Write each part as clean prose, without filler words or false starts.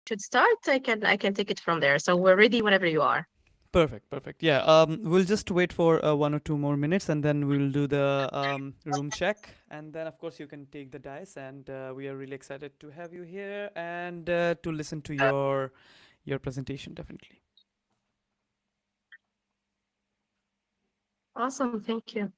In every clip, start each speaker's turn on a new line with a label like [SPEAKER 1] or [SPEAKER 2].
[SPEAKER 1] should start, I can take it from there. So we're ready whenever you are.
[SPEAKER 2] Perfect, perfect. Yeah, we'll just wait for 1 or 2 more minutes, and then we'll do the room check, and then of course you can take the dice. And we are really excited to have you here and to listen to your presentation. Definitely.
[SPEAKER 1] Awesome. Thank you.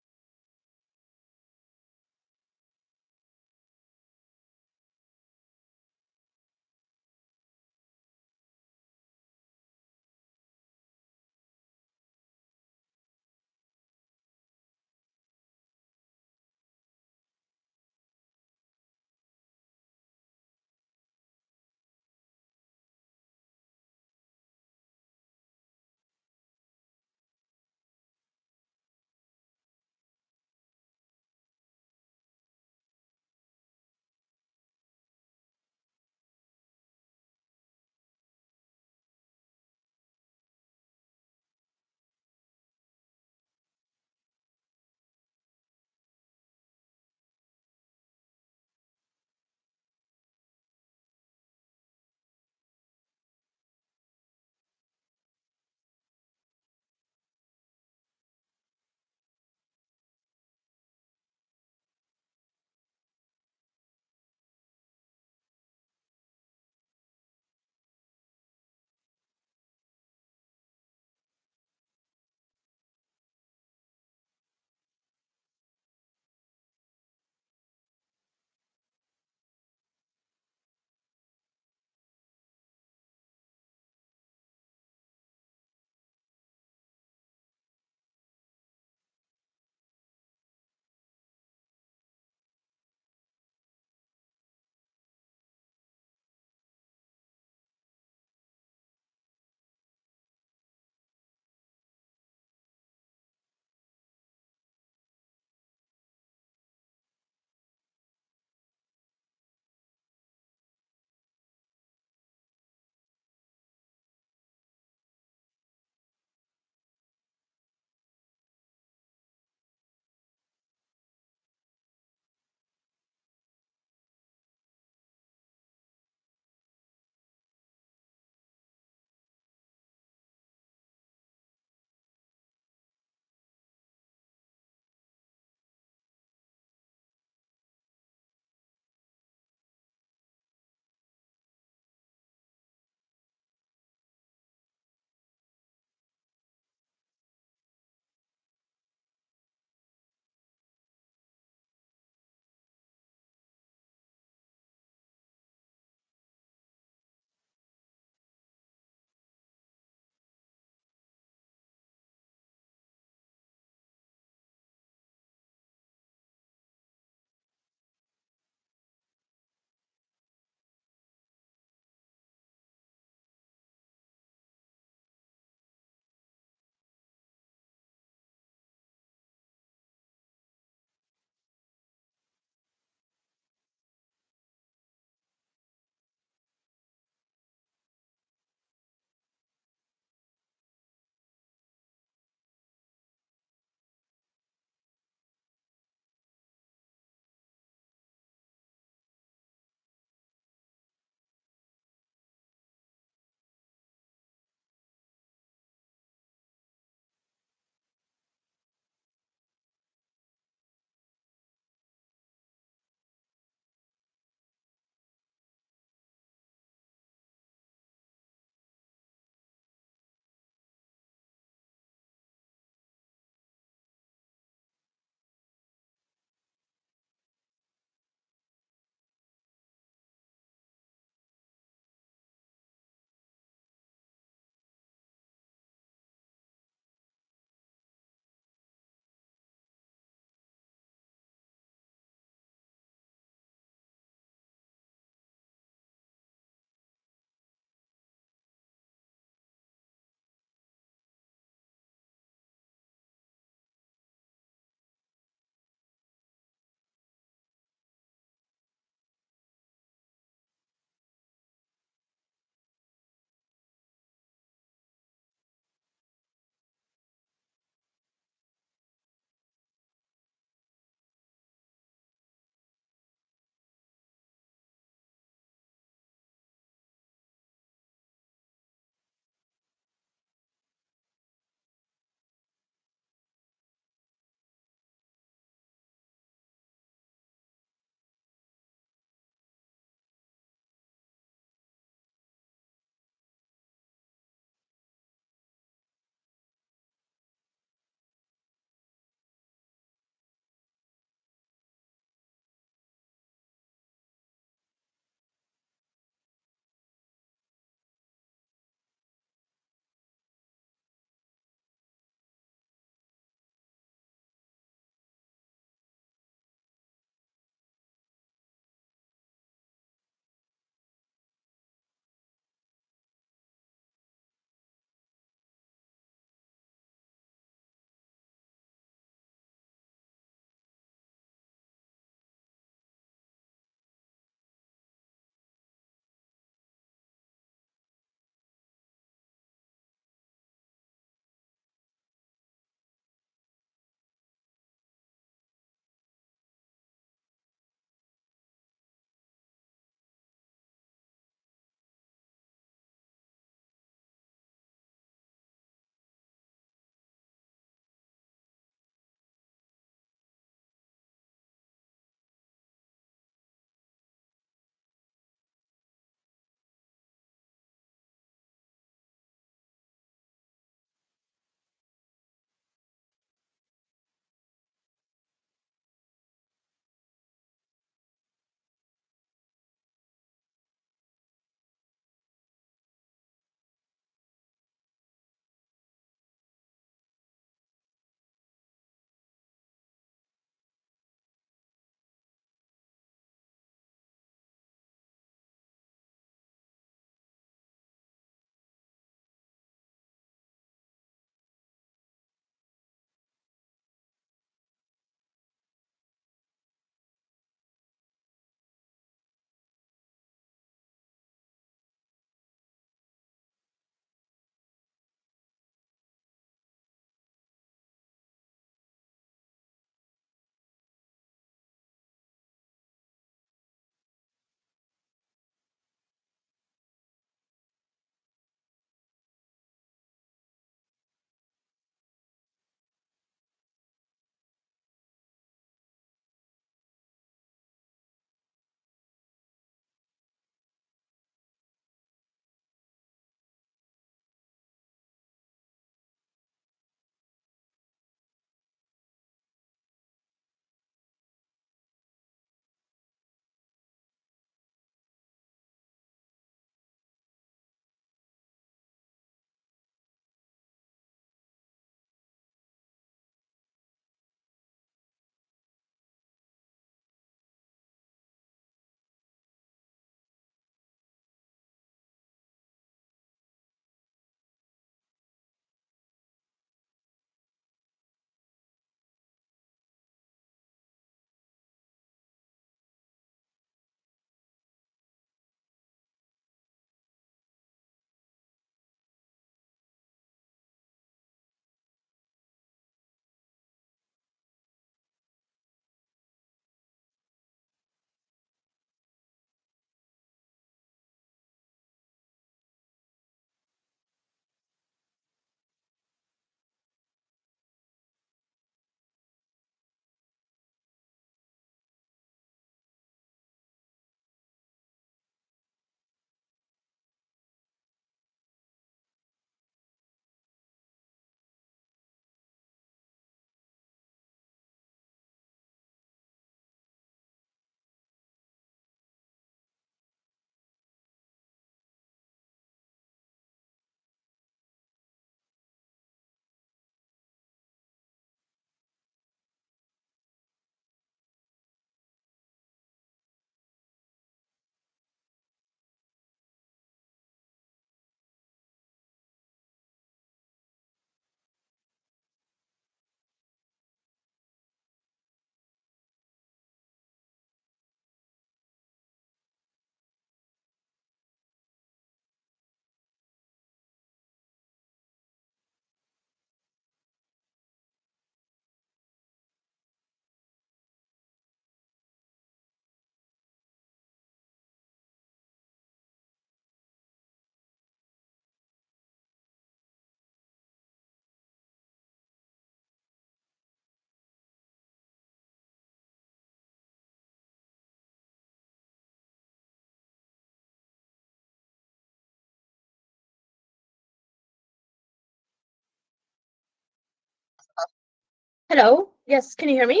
[SPEAKER 1] Hello. Yes, can you hear me?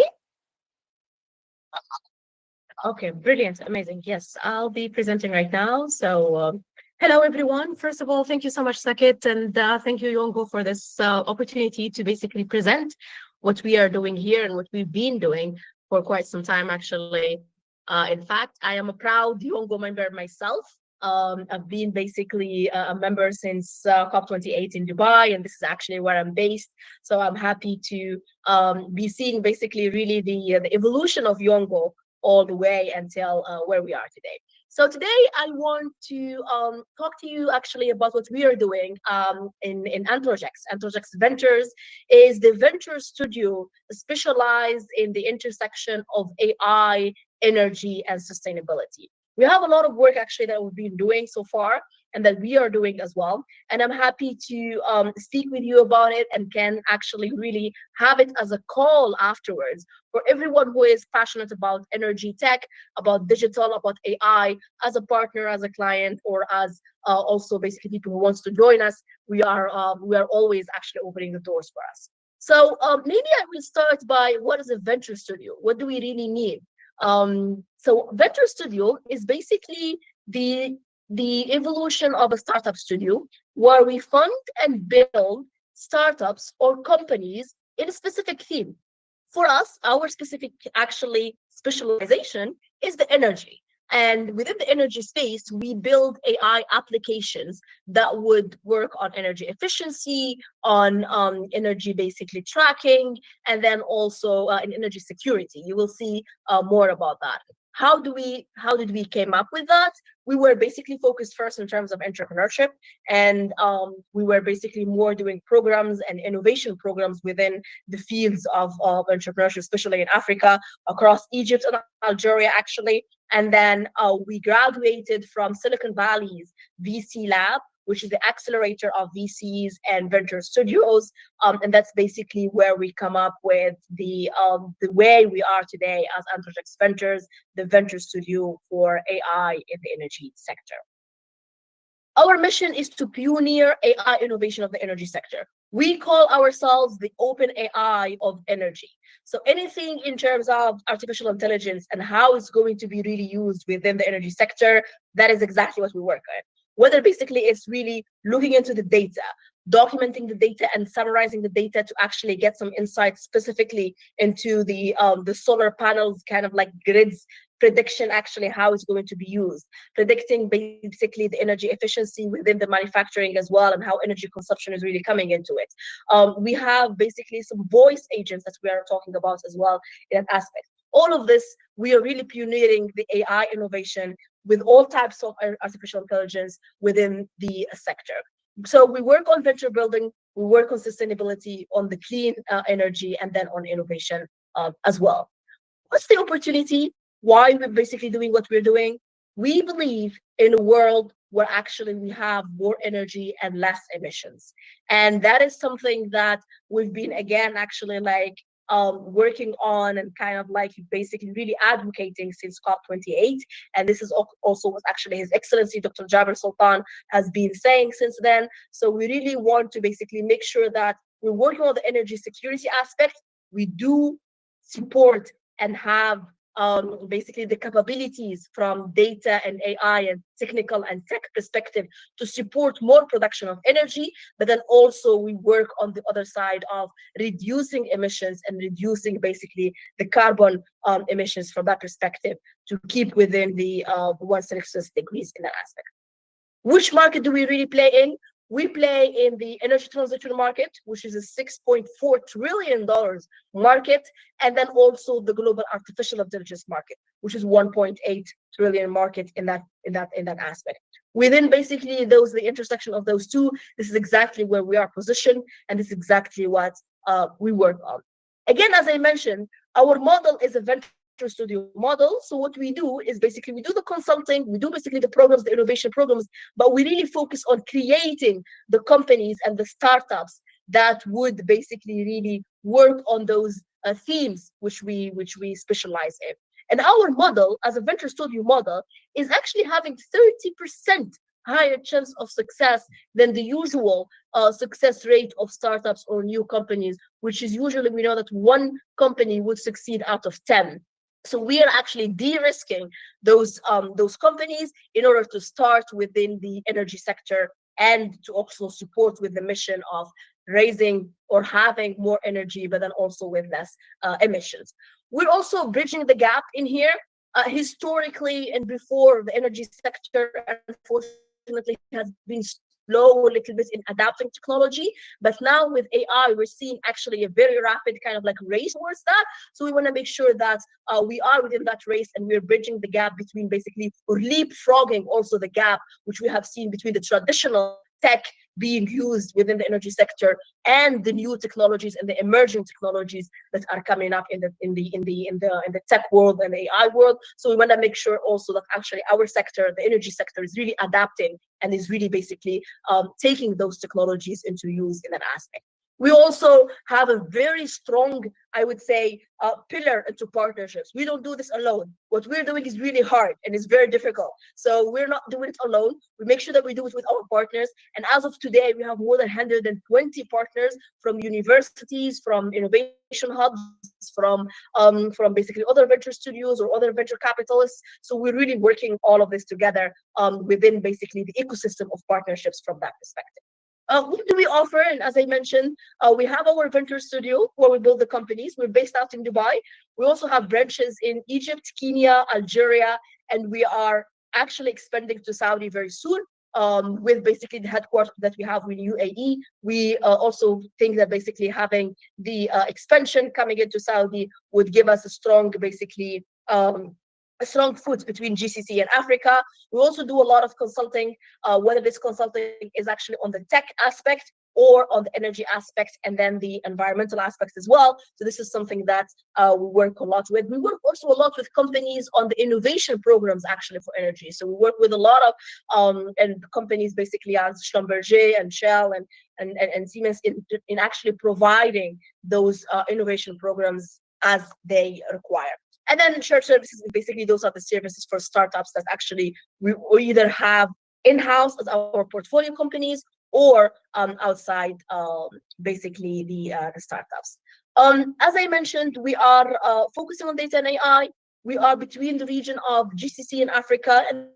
[SPEAKER 1] Okay, brilliant, amazing. Yes, I'll be presenting right now. So, hello everyone. First of all, thank you so much, Sakit, and thank you, Yongo, for this opportunity to basically present what we are doing here and what we've been doing for quite some time, actually. In fact, I am a proud Yongo member myself. I've been basically a member since COP28 in Dubai, and this is actually where I'm based. So I'm happy to be seeing basically really the evolution of Yongo all the way until where we are today. So today I want to talk to you actually about what we are doing in Antrojex. Antrojex Ventures is the venture studio specialized in the intersection of AI, energy, and sustainability. We have a lot of work actually that we've been doing so far and that we are doing as well. And I'm happy to speak with you about it and can actually really have it as a call afterwards for everyone who is passionate about energy tech, about digital, about AI, as a partner, as a client, or as also basically people who wants to join us. We are always actually opening the doors for us. So maybe I will start by what is a venture studio? What do we really mean? So venture studio is basically the evolution of a startup studio where we fund and build startups or companies in a specific theme. For us, our specific actually specialization is the energy. And within the energy space, we build AI applications that would work on energy efficiency, on energy basically tracking, and then also in energy security. You will see more about that. How did we came up with that? We were basically focused first in terms of entrepreneurship, and we were basically more doing programs and innovation programs within the fields of entrepreneurship, especially in Africa, across Egypt and Algeria, actually. And then we graduated from Silicon Valley's VC lab, which is the accelerator of VCs and venture studios. And that's basically where we come up with the way we are today as Antrojex Ventures, the venture studio for AI in the energy sector. Our mission is to pioneer AI innovation of the energy sector. We call ourselves the open AI of energy. So anything in terms of artificial intelligence and how it's going to be really used within the energy sector, that is exactly what we work on. Whether basically it's really looking into the data, documenting the data and summarizing the data to actually get some insights specifically into the solar panels kind of like grids prediction, actually how it's going to be used, predicting basically the energy efficiency within the manufacturing as well, and how energy consumption is really coming into it. We have basically some voice agents that we are talking about as well in that aspect. All of this, we are really pioneering the AI innovation with all types of artificial intelligence within the sector. So we work on venture building, we work on sustainability, on the clean energy, and then on innovation as well. What's the opportunity? Why we're basically doing what we're doing? We believe in a world where actually we have more energy and less emissions. And that is something that we've been again actually like working on and kind of like basically really advocating since COP28. And this is also what actually His Excellency Dr. Jabir Sultan has been saying since then. So we really want to basically make sure that we're working on the energy security aspect. We do support and have basically the capabilities from data and AI and technical and tech perspective to support more production of energy, but then also we work on the other side of reducing emissions and reducing basically the carbon emissions from that perspective to keep within the 1.6 degrees in that aspect. Which market do we really play in? We play in the energy transition market, which is a $6.4 trillion market, and then also the global artificial intelligence market, which is 1.8 trillion market in that aspect. Within basically those the intersection of those two, this is exactly where we are positioned, and this is exactly what we work on. Again, as I mentioned, our model is a venture studio model. So what we do is basically we do the consulting, we do basically the programs, the innovation programs, but we really focus on creating the companies and the startups that would basically really work on those themes which we specialize in. And our model as a venture studio model is actually having 30% higher chance of success than the usual success rate of startups or new companies, which is usually we know that one company would succeed out of 10. So we are actually de-risking those companies in order to start within the energy sector and to also support with the mission of raising or having more energy, but then also with less emissions. We're also bridging the gap in here. Historically and before, the energy sector unfortunately has been slow a little bit in adapting technology, but now with AI we're seeing actually a very rapid kind of like race towards that. So we want to make sure that we are within that race and we're bridging the gap between basically or leapfrogging also the gap which we have seen between the traditional tech being used within the energy sector and the new technologies and the emerging technologies that are coming up in the tech world and the AI world. So we want to make sure also that actually our sector, the energy sector, is really adapting and is really basically taking those technologies into use in that aspect. We also have a very strong, I would say, pillar into partnerships. We don't do this alone. What we're doing is really hard and it's very difficult. So we're not doing it alone. We make sure that we do it with our partners. And as of today, we have more than 120 partners from universities, from innovation hubs, from basically other venture studios or other venture capitalists. So we're really working all of this together within basically the ecosystem of partnerships from that perspective. What do we offer? And as I mentioned, we have our venture studio where we build the companies. We're based out in Dubai. We also have branches in Egypt, Kenya, Algeria, and we are actually expanding to Saudi very soon. With basically the headquarters that we have in UAE, we also think that basically having the expansion coming into Saudi would give us a strong, basically, a strong foot between GCC and Africa. We also do a lot of consulting, whether this consulting is actually on the tech aspect or on the energy aspect, and then the environmental aspects as well. So this is something that we work a lot with. We work also a lot with companies on the innovation programs actually for energy. So we work with a lot of and companies basically as Schlumberger and Shell and Siemens in actually providing those innovation programs as they require. And then shared services, basically those are the services for startups that actually we either have in-house as our portfolio companies or outside basically the startups. As I mentioned, we are focusing on data and AI. We are between the region of GCC and Africa, and then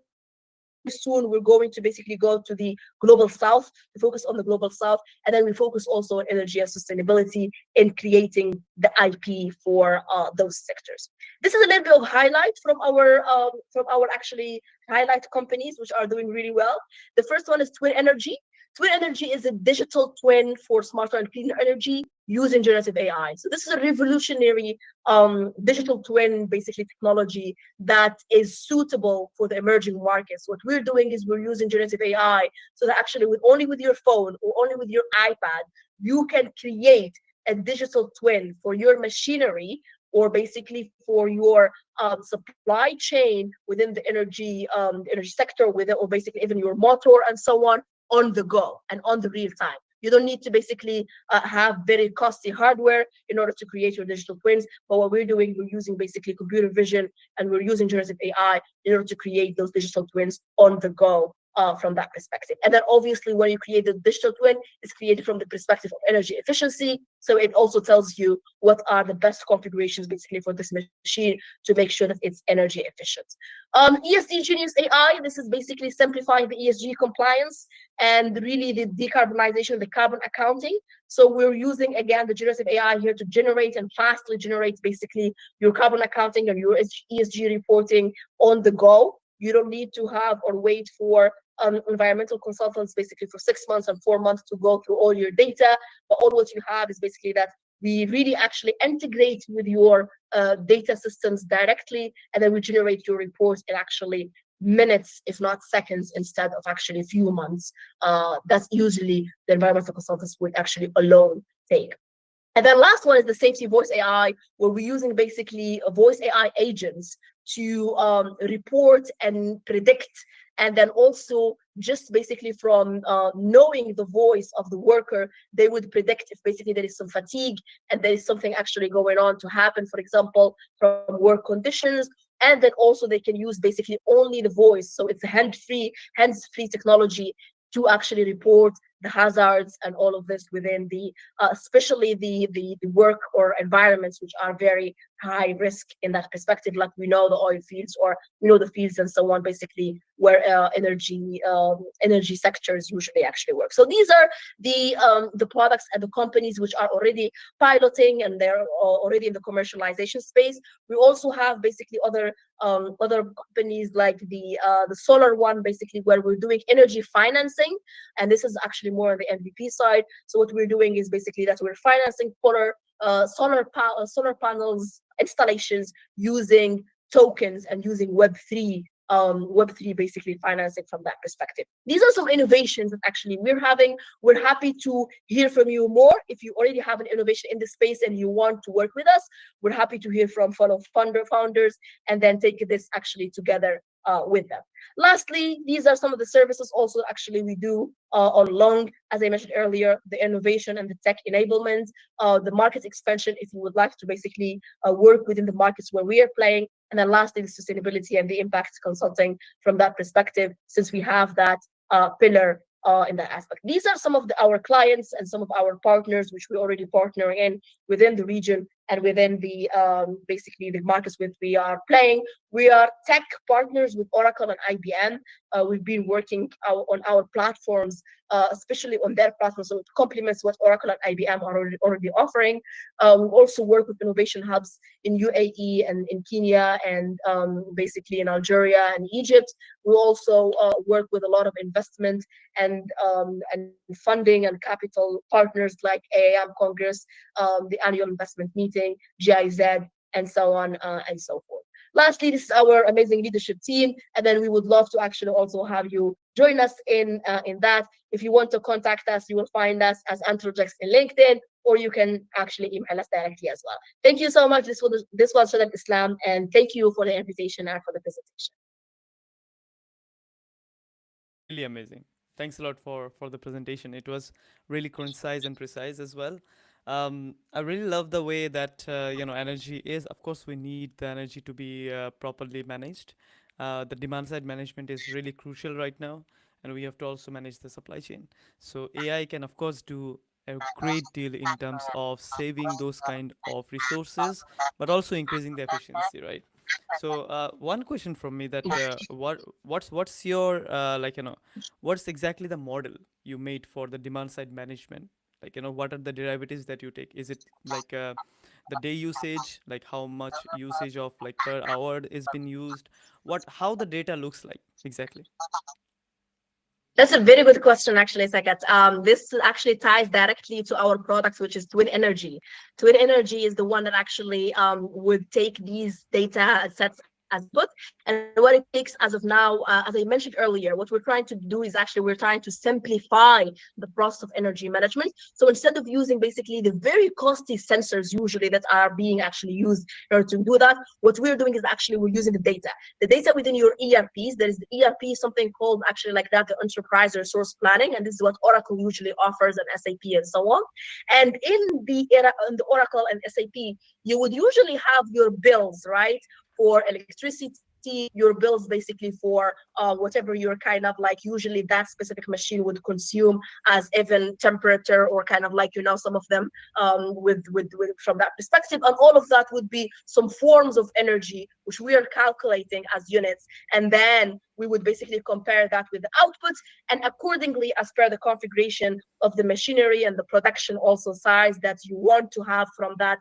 [SPEAKER 1] very soon we're going to basically go to the global south to focus on the global south, and then we focus also on energy and sustainability in creating the IP for those sectors. This is a little bit of highlight from our actually highlight companies which are doing really well. The first one is Twin Energy. Twin Energy is a digital twin for smarter and cleaner energy using generative AI. So this is a revolutionary digital twin, basically technology that is suitable for the emerging markets. What we're doing is we're using generative AI so that actually with only with your phone or only with your iPad, you can create a digital twin for your machinery or basically for your supply chain within the energy sector, with it, or basically even your motor and so on the go and on the real time. You don't need to basically have very costly hardware in order to create your digital twins. But what we're doing, we're using basically computer vision and we're using generative AI in order to create those digital twins on the go from that perspective. And then obviously when you create the digital twin, it's created from the perspective of energy efficiency. So it also tells you what are the best configurations basically for this machine to make sure that it's energy efficient. ESG Genius AI, this is basically simplifying the ESG compliance and really the decarbonization, the carbon accounting. So we're using again the generative AI here to generate and fastly generate basically your carbon accounting and your ESG reporting on the go. You don't need to have or wait for environmental consultants basically for 6 months and 4 months to go through all your data. But all what you have is basically that we really actually integrate with your data systems directly, and then we generate your reports in actually minutes, if not seconds, instead of actually a few months. That's usually the environmental consultants would actually alone take. And then last one is the safety voice AI, where we're using basically voice AI agents to report and predict, and then also just basically from knowing the voice of the worker, they would predict if basically there is some fatigue and there is something actually going on to happen, for example, from work conditions, And then also they can use basically only the voice. So it's a hands-free technology to actually report the hazards and all of this within the especially the work or environments which are very high risk in that perspective, like we know the oil fields, or we know the fields and so on, basically where energy sectors usually actually work. So these are the products and the companies which are already piloting, and they're already in the commercialization space. We also have basically other companies like the solar one, basically where we're doing energy financing, and this is actually more on the MVP side. So what we're doing is basically that we're financing solar panels installations using tokens and using Web3 basically financing from that perspective. These are some innovations that actually we're having. We're happy to hear from you more. If you already have an innovation in the space and you want to work with us, we're happy to hear from fellow founders and then take this actually together with them. Lastly, these are some of the services also actually we do on long, as I mentioned earlier, the innovation and the tech enablement, the market expansion, if you would like to basically work within the markets where we are playing. And then lastly, the sustainability and the impact consulting from that perspective, since we have that pillar in that aspect. These are some of our clients and some of our partners, which we already partner in within the region and within the basically the markets which we are playing. We are tech partners with Oracle and IBM. We've been working on our platforms, especially on their platforms, so it complements what Oracle and IBM are already offering. We also work with innovation hubs in UAE and in Kenya and basically in Algeria and Egypt. We also work with a lot of investment and funding and capital partners like AAM Congress, the annual investment meeting, GIZ, and so on and so forth. Lastly, this is our amazing leadership team, and then we would love to actually also have you join us in that. If you want to contact us, you will find us as Anthrogex in LinkedIn, or you can actually email us directly as well. Thank you so much. This was Shadat Islam, and thank you for the invitation and for the presentation.
[SPEAKER 2] Really amazing. Thanks a lot for the presentation. It was really concise and precise as well. I really love the way that energy is. Of course, we need the energy to be properly managed. The demand side management is really crucial right now, and we have to also manage the supply chain. So AI can of course do a great deal in terms of saving those kind of resources, but also increasing the efficiency, right? So one question from me that what's your what's exactly the model you made for the demand side management? Like, what are the derivatives that you take? Is it like the day usage, like how much usage of like per hour is being used? How the data looks like exactly?
[SPEAKER 1] That's a very good question, actually, Saket. This actually ties directly to our products, which is Twin Energy. Twin Energy is the one that actually would take these data sets as input. And what it takes as of now, as I mentioned earlier, what we're trying to do is actually we're trying to simplify the process of energy management. So instead of using basically the very costly sensors usually that are being actually used in order to do that, what we're doing is actually we're using the data within your ERPs. There is the ERP, something called actually like that, the enterprise resource planning, and this is what Oracle usually offers, and SAP and so on. And in the Oracle and SAP, you would usually have your bills, right? For electricity, your bills basically for whatever you're kind of like usually that specific machine would consume as even temperature, or kind of like some of them with from that perspective, and all of that would be some forms of energy which we are calculating as units, and then we would basically compare that with the output, and accordingly as per the configuration of the machinery and the production also size that you want to have from that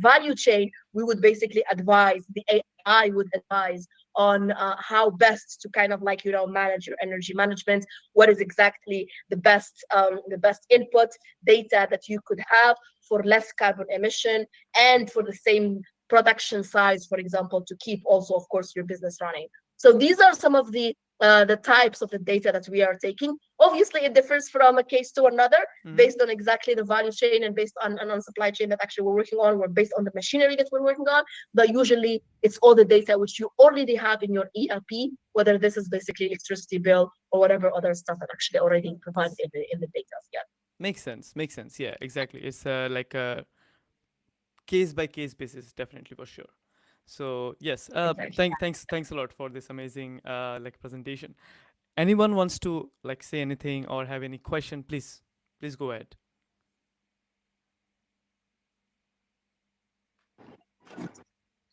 [SPEAKER 1] value chain, we would basically advise, the AI would advise on how best to kind of like manage your energy management, what is exactly the best input data that you could have for less carbon emission and for the same production size, for example, to keep also, of course, your business running. So these are some of the types of the data that we are taking. Obviously, it differs from a case to another
[SPEAKER 2] Mm-hmm.
[SPEAKER 1] based on exactly the value chain and based on supply chain that actually we're working on, or based on the machinery that we're working on. But usually, it's all the data which you already have in your ERP, whether this is basically electricity bill or whatever other stuff that actually already provided in the data. Yeah.
[SPEAKER 2] Makes sense. Makes sense. Yeah, exactly. It's like a case by case basis, definitely for sure. So yes,
[SPEAKER 1] Exactly.
[SPEAKER 2] thanks a lot for this amazing like presentation. Anyone wants to like say anything or have any question, please go ahead.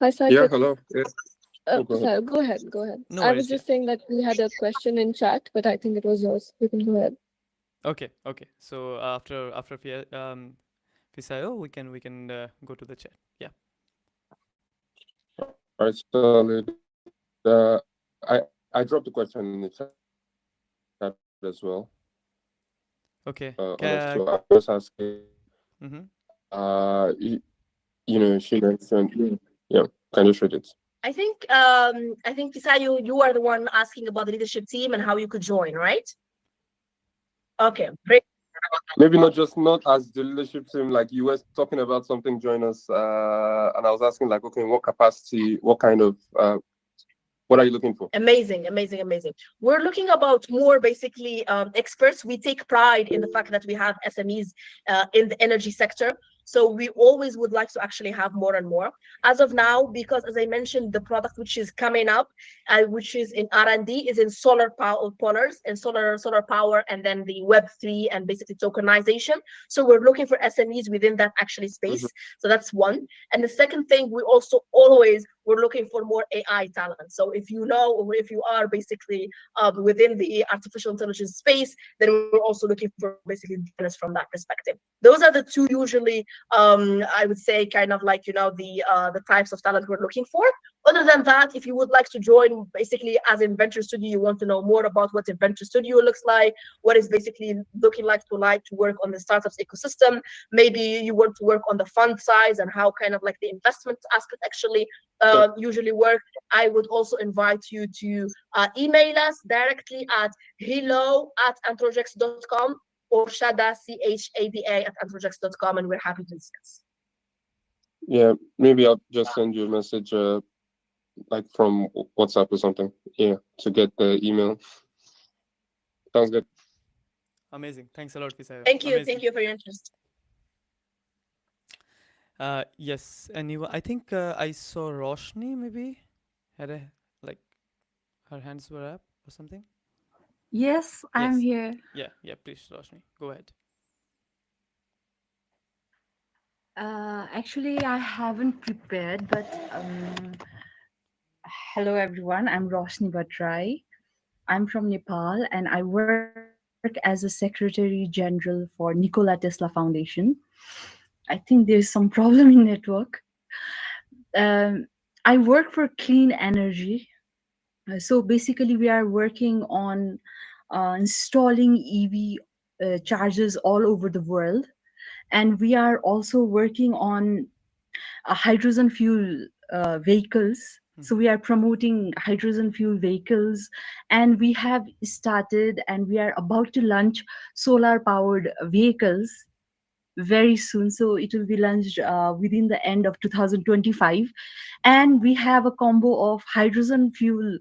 [SPEAKER 3] Hi,
[SPEAKER 4] Yeah,
[SPEAKER 3] Saket.
[SPEAKER 4] hello. Yeah. Oh, go ahead.
[SPEAKER 3] Sorry, go ahead, go ahead.
[SPEAKER 2] No
[SPEAKER 3] I was
[SPEAKER 2] worries. Yeah.
[SPEAKER 3] just saying that we had a question in chat, but I think it was yours. You can go ahead.
[SPEAKER 2] Okay. Okay. So Fisayo, we can go to the chat. Yeah.
[SPEAKER 4] All right, solid. I dropped the question in the chat as well.
[SPEAKER 2] Okay.
[SPEAKER 4] On us, so I was asking,
[SPEAKER 2] Mm-hmm.
[SPEAKER 4] she mentioned, yeah, can you read it?
[SPEAKER 1] I think Pisayo, you are the one asking about the leadership team and how you could join, right? Okay, great.
[SPEAKER 4] Maybe not as the leadership team, like you were talking about something, join us, and I was asking like, okay, in what capacity, what kind of, what are you looking for?
[SPEAKER 1] Amazing, amazing, amazing. We're looking about more basically experts. We take pride in the fact that we have SMEs in the energy sector. So we always would like to actually have more and more. As of now, because as I mentioned, the product which is coming up, which is in R&D, is in solar power, polars and solar power, and then the Web3 and basically tokenization. So we're looking for SMEs within that actually
[SPEAKER 4] Mhm.
[SPEAKER 1] space. So that's one. And the second thing, we also always we're looking for more AI talent. So if you know, or if you are basically within the artificial intelligence space, then we're also looking for basically join us from that perspective. Those are the two usually, I would say, kind of like the types of talent we're looking for. Other than that, if you would like to join basically as Inventor Studio, you want to know more about what Inventor Studio looks like, what is basically looking like to work on the startups ecosystem. Maybe you want to work on the fund size and how kind of like the investment aspect actually
[SPEAKER 4] Yeah.
[SPEAKER 1] usually work. I would also invite you to email us directly at hello@antrojex.com or chada@antrojex.com, and we're happy to discuss.
[SPEAKER 4] Yeah, maybe I'll just send you a message, like from WhatsApp or something. Yeah, to get the email. Sounds good.
[SPEAKER 2] Amazing. Thanks a lot, Fisayo.
[SPEAKER 1] Thank you.
[SPEAKER 2] Amazing.
[SPEAKER 1] Thank you for your interest.
[SPEAKER 2] Yes. Anyone? I think I saw Roshni maybe had a like her hands were up or something.
[SPEAKER 5] Yes, I'm
[SPEAKER 2] Yes.
[SPEAKER 5] here.
[SPEAKER 2] Yeah. Yeah. Please, Roshni, go ahead.
[SPEAKER 5] Actually, I haven't prepared, but hello everyone. I'm Roshni Batrai. I'm from Nepal and I work as a Secretary General for Nikola Tesla Foundation. I think there's some problem in network. Um, I work for clean energy. So basically, we are working on installing EV chargers all over the world, and we are also working on hydrogen fuel vehicles. So
[SPEAKER 2] Mm-hmm.
[SPEAKER 5] we are promoting hydrogen fuel vehicles, and we have started and we are about to launch solar powered vehicles very soon. So it will be launched within the end of 2025. And we have a combo of hydrogen fuel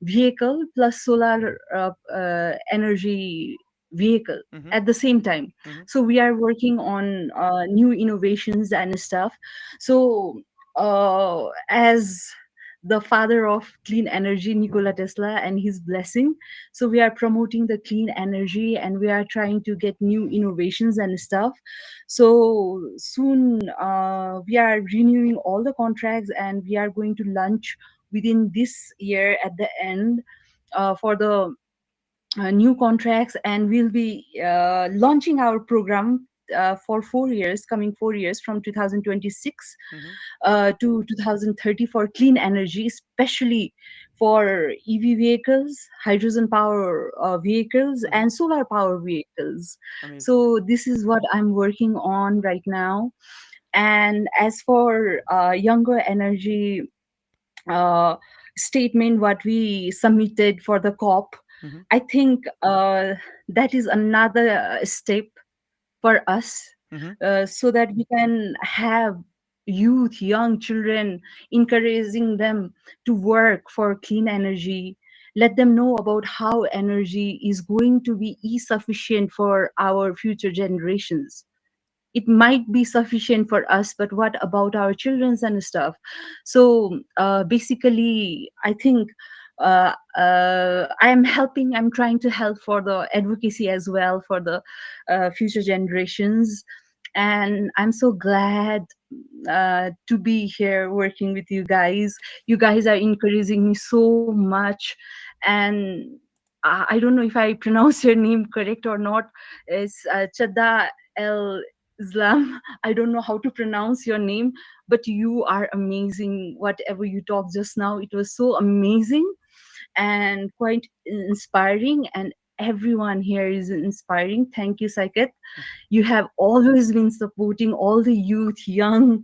[SPEAKER 5] vehicle plus solar energy vehicle
[SPEAKER 2] Mm-hmm.
[SPEAKER 5] at the same time.
[SPEAKER 2] Mm-hmm.
[SPEAKER 5] So we are working on new innovations and stuff. So as the father of clean energy, Nikola Tesla, and his blessing, so we are promoting the clean energy and we are trying to get new innovations and stuff. So soon we are renewing all the contracts and we are going to launch within this year at the end for the new contracts, and we'll be launching our program for 4 years, coming 4 years from 2026
[SPEAKER 2] Mm-hmm.
[SPEAKER 5] to 2030 for clean energy, especially for EV vehicles, hydrogen power vehicles,
[SPEAKER 2] Mm-hmm.
[SPEAKER 5] and solar power vehicles.
[SPEAKER 2] Amazing.
[SPEAKER 5] So this is what I'm working on right now. And as for younger energy uh, statement, what we submitted for the COP,
[SPEAKER 2] Mm-hmm.
[SPEAKER 5] I think that is another step for us
[SPEAKER 2] Mm-hmm.
[SPEAKER 5] so that we can have youth, young children, encouraging them to work for clean energy. Let them know about how energy is going to be sufficient for our future generations. it might be sufficient for us, but what about our children's and stuff? So basically I think I'm trying to help for the advocacy as well for the future generations. And I'm so glad to be here working with you guys. You guys are encouraging me so much. And I don't know if I pronounce your name correct or not. It's Chadda El Islam. I don't know how to pronounce your name, but you are amazing. Whatever you talked just now, it was so amazing and quite inspiring. And everyone here is inspiring. Thank you, Saikat. You have always been supporting all the youth, young,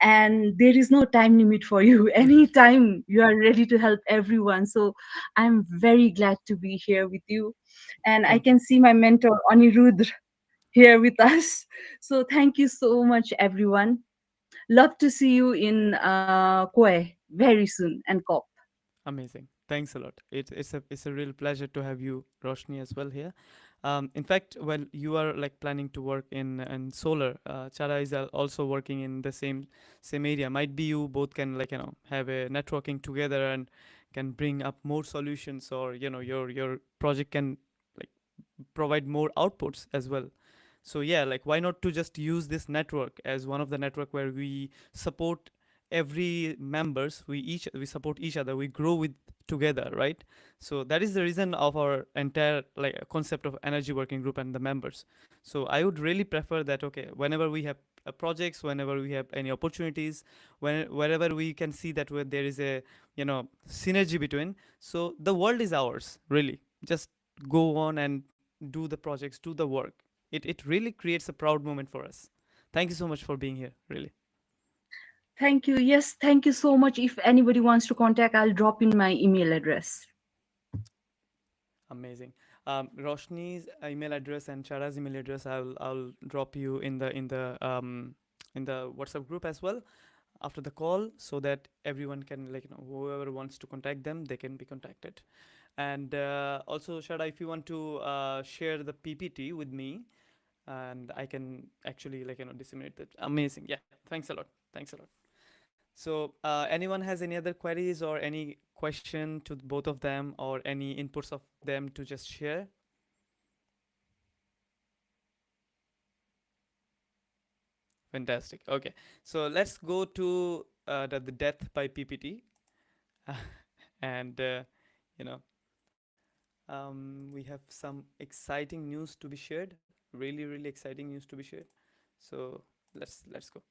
[SPEAKER 5] and there is no time limit for you. Anytime you are ready to help everyone. So I'm very glad to be here with you. And I
[SPEAKER 2] Thank you.
[SPEAKER 5] can see my mentor, Anirudh, here with us. So thank you so much, everyone. Love to see you in Koi very soon and COP.
[SPEAKER 2] Amazing. Thanks a lot. It's a real pleasure to have you, Roshni, as well here. In fact, while you are like planning to work in solar, Chara is also working in the same area. Might be you both can like have a networking together and can bring up more solutions, or your project can like provide more outputs as well. So yeah, like why not to just use this network as one of the network where we support every members, we support each other, we grow with together, right? So that is the reason of our entire like concept of energy working group and the members. So I would really prefer that, okay, whenever we have projects, whenever we have any opportunities, wherever we can see that where there is a synergy between, so the world is ours, really. Just go on and do the projects, do the work. It really creates a proud moment for us. Thank you so much for being here, really.
[SPEAKER 5] Thank you. Yes, thank you so much. If anybody wants to contact, I'll drop in my email address.
[SPEAKER 2] Amazing. Roshni's email address and Chara's email address, I'll drop you in the WhatsApp group as well after the call, so that everyone can like whoever wants to contact them, they can be contacted. And also, Shara, if you want to share the PPT with me, and I can actually like disseminate that. Amazing. Yeah. Thanks a lot. Thanks a lot. So, anyone has any other queries or any question to both of them, or any inputs of them to just share? Fantastic. Okay, so let's go to the death by PPT, and you know, we have some exciting news to be shared. Really, really exciting news to be shared. So let's go.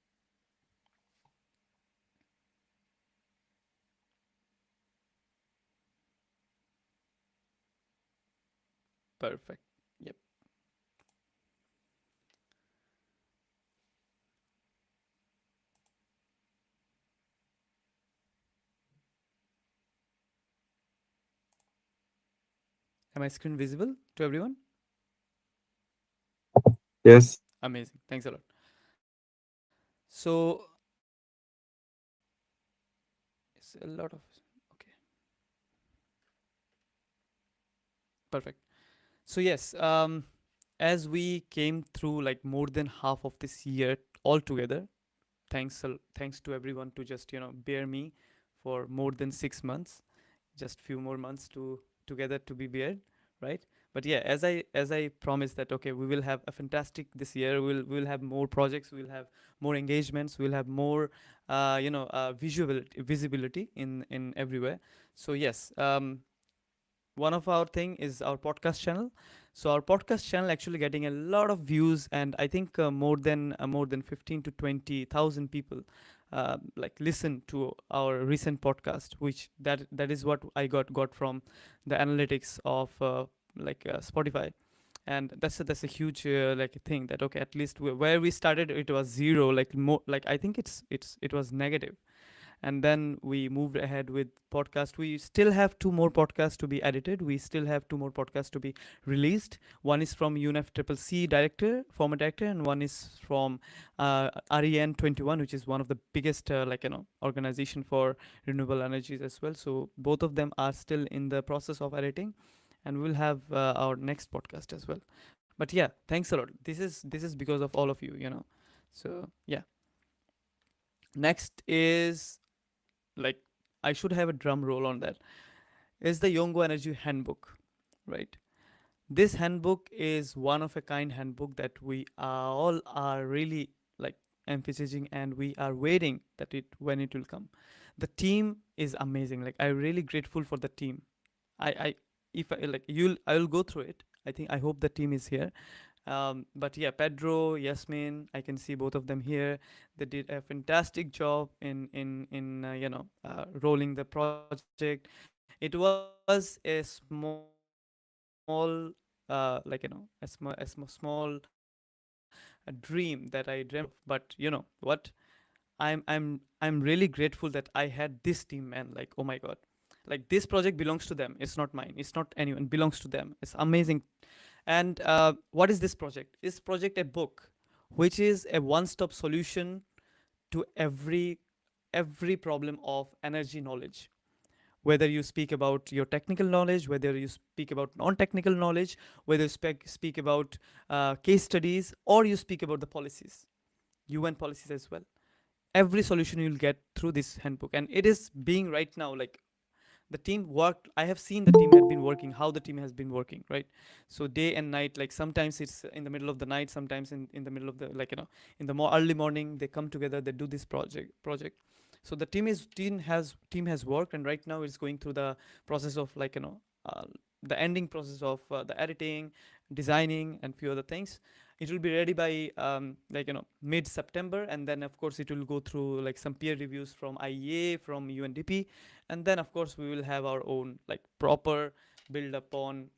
[SPEAKER 2] Perfect. Yep. Am my screen visible to everyone?
[SPEAKER 4] Yes.
[SPEAKER 2] Amazing. Thanks a lot. So it's a lot of okay. Perfect. So yes, as we came through like more than half of this year altogether, thanks to everyone to just bear me for more than 6 months, just few more months to together to be beared, right? But yeah, as I promised that okay, we will have a fantastic this year. We'll have more projects. We'll have more engagements. We'll have more visibility in everywhere. So yes, one of our thing is our podcast channel. So our podcast channel actually getting a lot of views, and I think more than 15 to 20,000 people like listen to our recent podcast, which that is what I got from the analytics of Spotify. And that's a huge like thing that okay, at least where we started it was zero, like more like I think it was negative. And then we moved ahead with podcast. We still have two more podcasts to be edited. We still have two more podcasts to be released. One is from UNF Triple C director, former director, and one is from REN 21, which is one of the biggest organization for renewable energies as well. So both of them are still in the process of editing, and we'll have our next podcast as well. But yeah, thanks a lot. This is because of all of you. So yeah. Next is like I should have a drum roll on that. Is the Yongo Energy Handbook, right? This handbook is one of a kind handbook that we all are really like emphasizing, and we are waiting that it when it will come. The team is amazing. Like I'm really grateful for the team. I if I like you'll I will go through it. I hope the team is here. But yeah, Pedro, Yasmin, I can see both of them here. They did a fantastic job in rolling the project. It was a small dream that I dreamt of. But you know what? I'm really grateful that I had this team, man. Like, oh my god, like this project belongs to them. It's not mine. It's not anyone. It belongs to them. It's amazing. And what is this project? Is project a book, which is a one-stop solution to every problem of energy knowledge. Whether you speak about your technical knowledge, whether you speak about non-technical knowledge, whether you speak about case studies, or you speak about the policies, UN policies as well. Every solution you'll get through this handbook, and it is being right now like the team worked. I have seen the team had been working, how the team has been working, right? So day and night, like sometimes it's in the middle of the night, sometimes in the middle of the in the more early morning, they come together, they do this project. So the team has worked, and right now it's going through the process of the ending process of the editing, designing, and few other things. It will be ready by mid September, and then of course it will go through like some peer reviews from IEA, from UNDP, and then of course we will have our own like proper build upon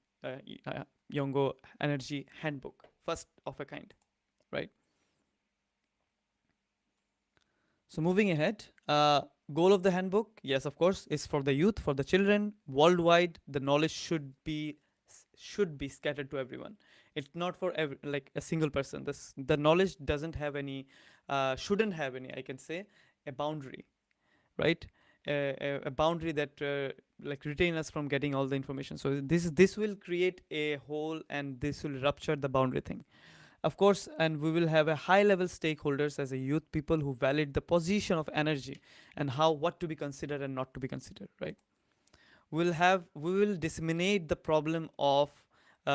[SPEAKER 2] Yongo Energy Handbook, first of a kind, right? So moving ahead, goal of the handbook, yes, of course, is for the youth, for the children worldwide. The knowledge should be scattered to everyone. It's not for like a single person. The knowledge doesn't have any, shouldn't have any, I can say, a boundary, right? A boundary that like retain us from getting all the information. So this will create a hole, and this will rupture the boundary thing, of course. And we will have a high level stakeholders as a youth people who validate the position of energy and how what to be considered and not to be considered, right? We will disseminate the problem of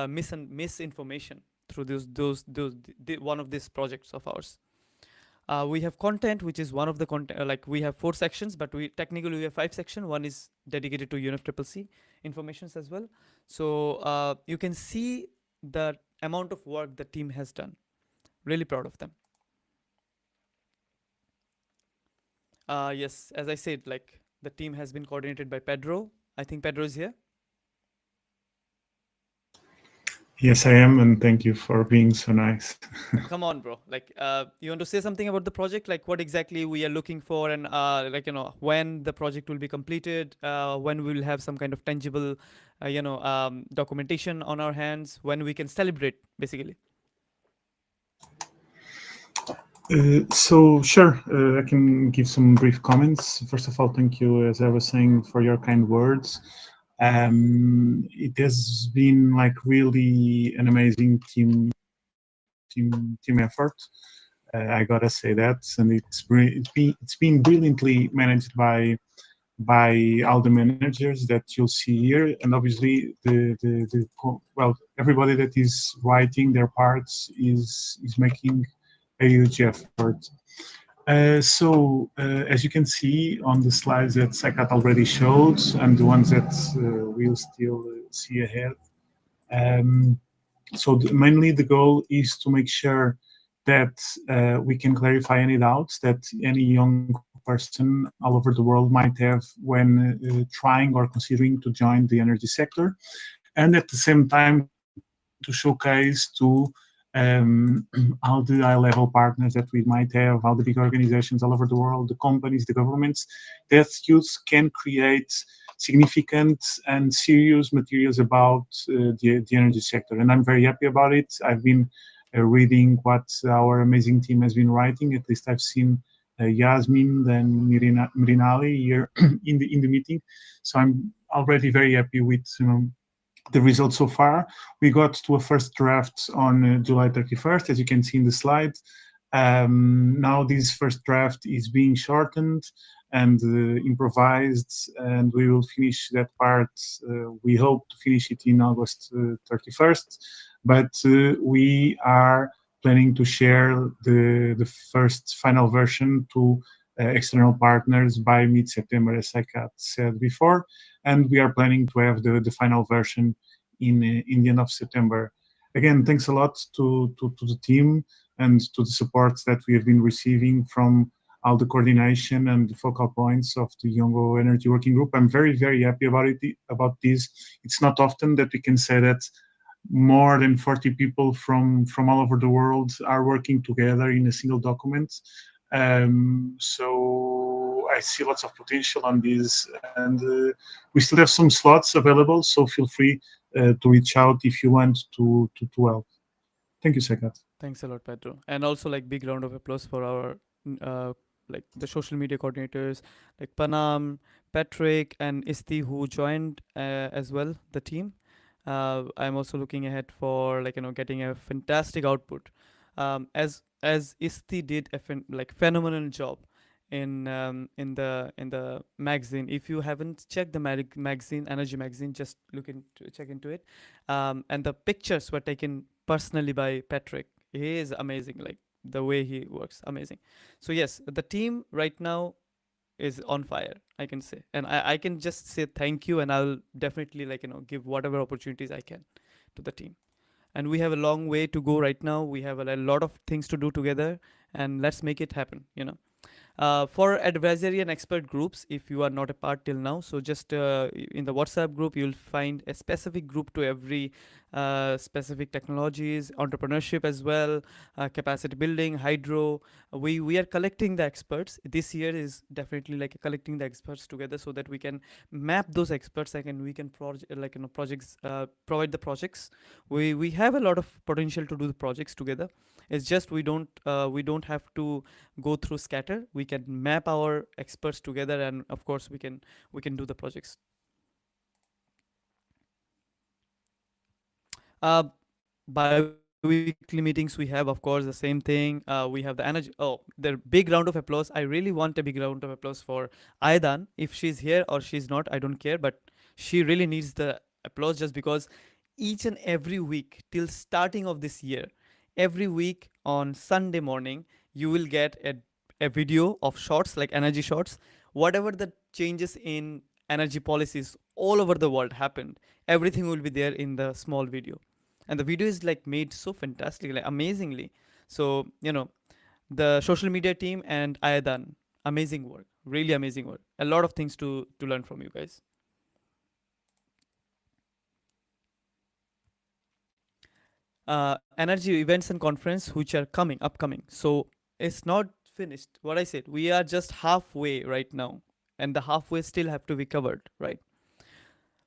[SPEAKER 2] misinformation through one of these projects of ours. We have content, which is one of the content. Like we have 4 sections, but we have 5 sections. One is dedicated to UNFCCC informations as well. So you can see the amount of work the team has done. Really proud of them. Yes, as I said, like the team has been coordinated by Pedro. I think Pedro is here.
[SPEAKER 6] Yes, I am, and thank you for being so nice.
[SPEAKER 2] Come on, bro. Like, you want to say something about the project? Like, what exactly we are looking for, and when the project will be completed, when we will have some kind of tangible, documentation on our hands, when we can celebrate, basically.
[SPEAKER 6] So sure, I can give some brief comments. First of all, thank you, as I was saying, for your kind words. It has been like really an amazing team effort. I gotta say that, and it's been brilliantly managed by all the managers that you'll see here, and obviously everybody that is writing their parts is making a huge effort. As you can see on the slides that Sakat already showed, and the ones that we'll still see ahead, mainly the goal is to make sure that we can clarify any doubts that any young person all over the world might have when trying or considering to join the energy sector, and at the same time to showcase to all the high-level partners that we might have, all the big organizations all over the world, the companies, the governments, that youth can create significant and serious materials about the energy sector. And I'm very happy about it. I've been reading what our amazing team has been writing. At least I've seen Yasmin and Mirinali here in the meeting. So I'm already very happy with the results so far. We got to a first draft on July 31st, as you can see in the slide. Now this first draft is being shortened and improvised, and we will finish that part. We hope to finish it in August 31st, but we are planning to share the first final version to external partners by mid-September, as I said before, and we are planning to have the final version in the end of September. Again, thanks a lot to the team and to the support that we have been receiving from all the coordination and the focal points of the Yongo Energy Working Group. I'm very, very happy about this. It's not often that we can say that more than 40 people from all over the world are working together in a single document. So I see lots of potential on this, and we still have some slots available, so feel free to reach out if you want to help. Thank you, Sekat.
[SPEAKER 2] Thanks a lot, Pedro. And also, like, big round of applause for our like the social media coordinators like Panam, Patrick, and Isti, who joined as well the team. I'm also looking ahead for, like, getting a fantastic output. As Isti did a phenomenal job in the magazine. If you haven't checked the magazine, Energy magazine, just check into it. And the pictures were taken personally by Patrick. He is amazing, like the way he works, amazing. So yes, the team right now is on fire, I can say, and I can just say thank you, and I'll definitely give whatever opportunities I can to the team. And we have a long way to go right now. We have a lot of things to do together, and let's make it happen. For advisory and expert groups, if you are not a part till now, so just in the WhatsApp group, you'll find a specific group to every specific technologies, entrepreneurship as well, capacity building, hydro. We are collecting the experts. This year is definitely like collecting the experts together so that we can map those experts, and we can projects provide the projects. We have a lot of potential to do the projects together. It's just we don't have to go through scatter. We can map our experts together, and of course we can do the projects. Bi-weekly meetings, we have, of course, the same thing. We have the energy. Oh, the big round of applause. I really want a big round of applause for Aidan. If she's here or she's not, I don't care, but she really needs the applause, just because each and every week till starting of this year, every week on Sunday morning, you will get a video of shorts, like energy shorts. Whatever the changes in energy policies all over the world happened, everything will be there in the small video. And the video is like made so fantastic, like amazingly. So the social media team and Ayadan, amazing work, really amazing work. A lot of things to learn from you guys. Energy events and conference which are upcoming. So it's not finished. What I said, we are just halfway right now, and the halfway still have to be covered, right?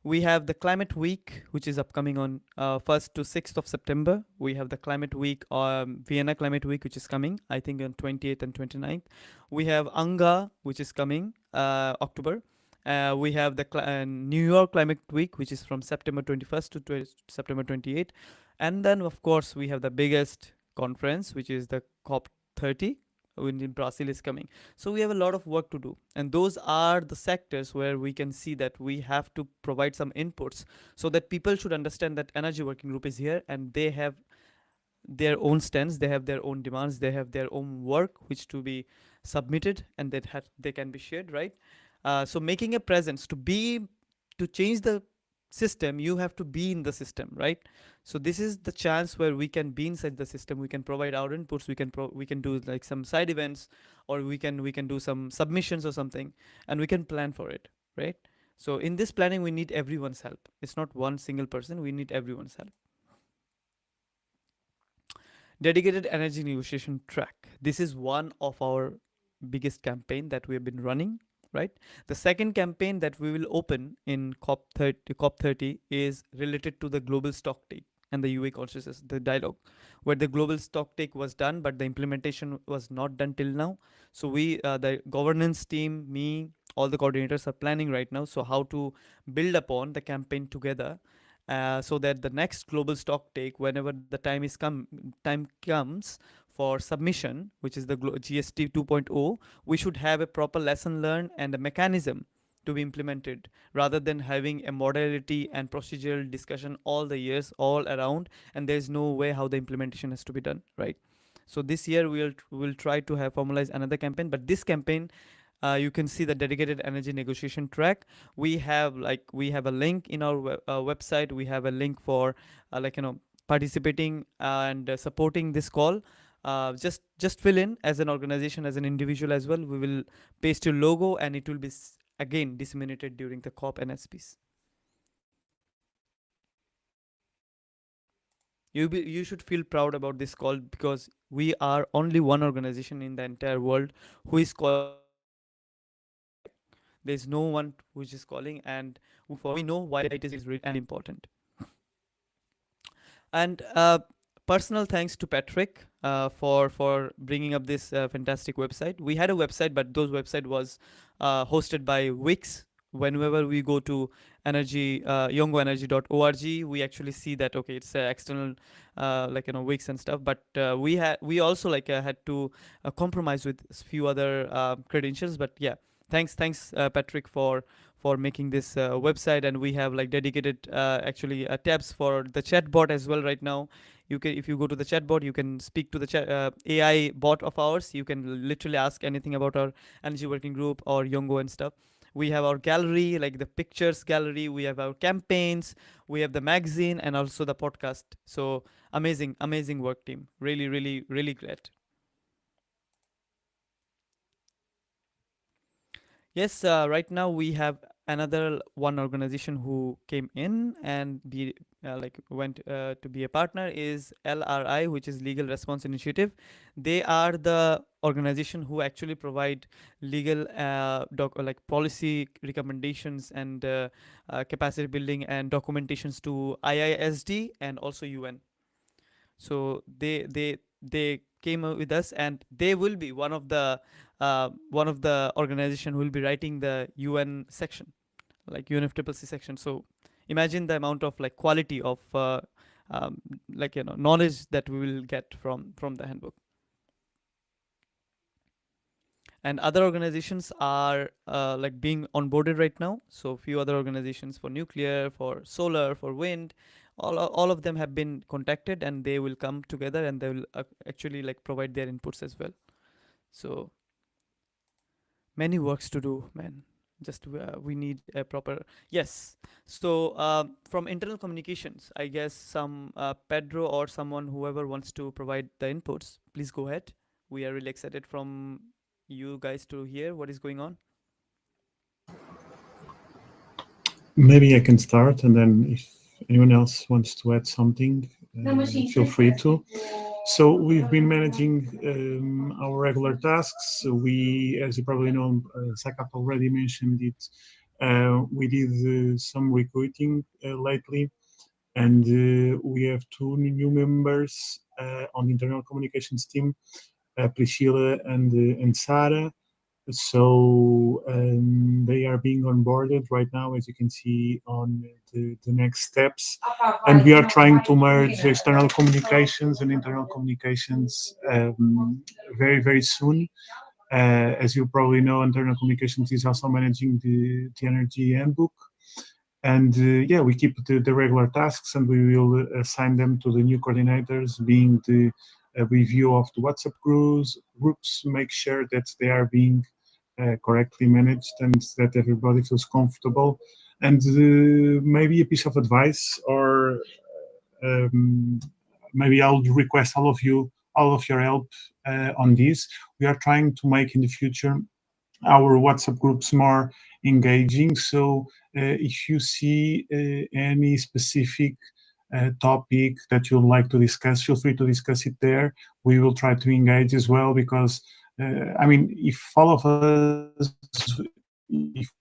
[SPEAKER 2] We have the Climate Week, which is upcoming on 1st to 6th of September. We have the Climate Week, Vienna Climate Week, which is coming, I think, on 28th and 29th. We have Anga, which is coming October. We have the New York Climate Week, which is from September 21st to September 28th. And then, of course, we have the biggest conference, which is the COP30, in Brazil is coming. So we have a lot of work to do. And those are the sectors where we can see that we have to provide some inputs so that people should understand that Energy Working Group is here, and they have their own stance, they have their own demands, they have their own work which to be submitted, and that they can be shared, right? So making a presence, to change the system, you have to be in the system, right? So this is the chance where we can be inside the system. We can provide our inputs. We can do like some side events, or we can do some submissions or something, and we can plan for it, right? So in this planning, we need everyone's help. It's not one single person. We need everyone's help. Dedicated energy negotiation track. This is one of our biggest campaign that we have been running, right? The second campaign that we will open in COP30 is related to the global stock take and the UA consciousness, the dialogue, where the global stock take was done, but the implementation was not done till now. So we, the governance team, me, all the coordinators are planning right now. So how to build upon the campaign together, so that the next global stock take, whenever the time comes for submission, which is the GST 2.0, we should have a proper lesson learned and a mechanism to be implemented, rather than having a modality and procedural discussion all the years all around, and there's no way how the implementation has to be done, right? So this year we'll try to have formalize another campaign, but this campaign, you can see the dedicated energy negotiation track. We have a link in our website. We have a link for participating and supporting this call. Just fill in as an organization, as an individual as well. We will paste your logo, and it will be again disseminated during the COP and SPs. You should feel proud about this call, because we are only one organization in the entire world who is calling for this call. There's no one which is calling, and we know why it is really and important. And personal thanks to Patrick for bringing up this fantastic website. We had a website, but those website was hosted by Wix. Whenever we go to energy yongoenergy.org, we actually see that okay, it's external Wix and stuff. But we also had to compromise with few other credentials. But yeah, thanks Patrick for making this website. And we have dedicated tabs for the chatbot as well right now. You can, if you go to the chatbot, you can speak to the AI bot of ours. You can literally ask anything about our energy working group or Yongo and stuff. We have our gallery, like the pictures gallery. We have our campaigns. We have the magazine and also the podcast. So amazing work, team. Really great. Yes, right now we have another one organization who came in and went to be a partner is LRI, which is Legal Response Initiative. They are the organization who actually provide legal policy recommendations and capacity building and documentations to IISD and also UN. So they came with us, and they will be one of the organization who will be writing the UN section, like UNFCCC section. So imagine the amount of quality of knowledge that we will get from the handbook. And other organizations are being onboarded right now. So few other organizations for nuclear, for solar, for wind, all of them have been contacted, and they will come together and they will actually provide their inputs as well. So many works to do, man. Just we need a proper yes. So from internal communications, I guess some Pedro or someone, whoever wants to provide the inputs, please go ahead. We are really excited from you guys to hear what is going on.
[SPEAKER 6] Maybe I can start, and then if anyone else wants to add something, feel free to. So we've been managing our regular tasks. We, as you probably know, Sakat already mentioned it, we did some recruiting lately, and we have 2 new members on the internal communications team, Priscilla and Sarah. So they are being onboarded right now, as you can see on the next steps. And we are trying to merge external communications and internal communications very, very soon. As you probably know, internal communications is also managing the energy handbook. And yeah, we keep the regular tasks, and we will assign them to the new coordinators, being the review of the WhatsApp groups, make sure that they are being correctly managed and that everybody feels comfortable. And maybe a piece of advice, or maybe I'll request all of your help on this. We are trying to make in the future our WhatsApp groups more engaging. So if you see any specific topic that you'd like to discuss, feel free to discuss it there. We will try to engage as well, because I mean, if all of us, if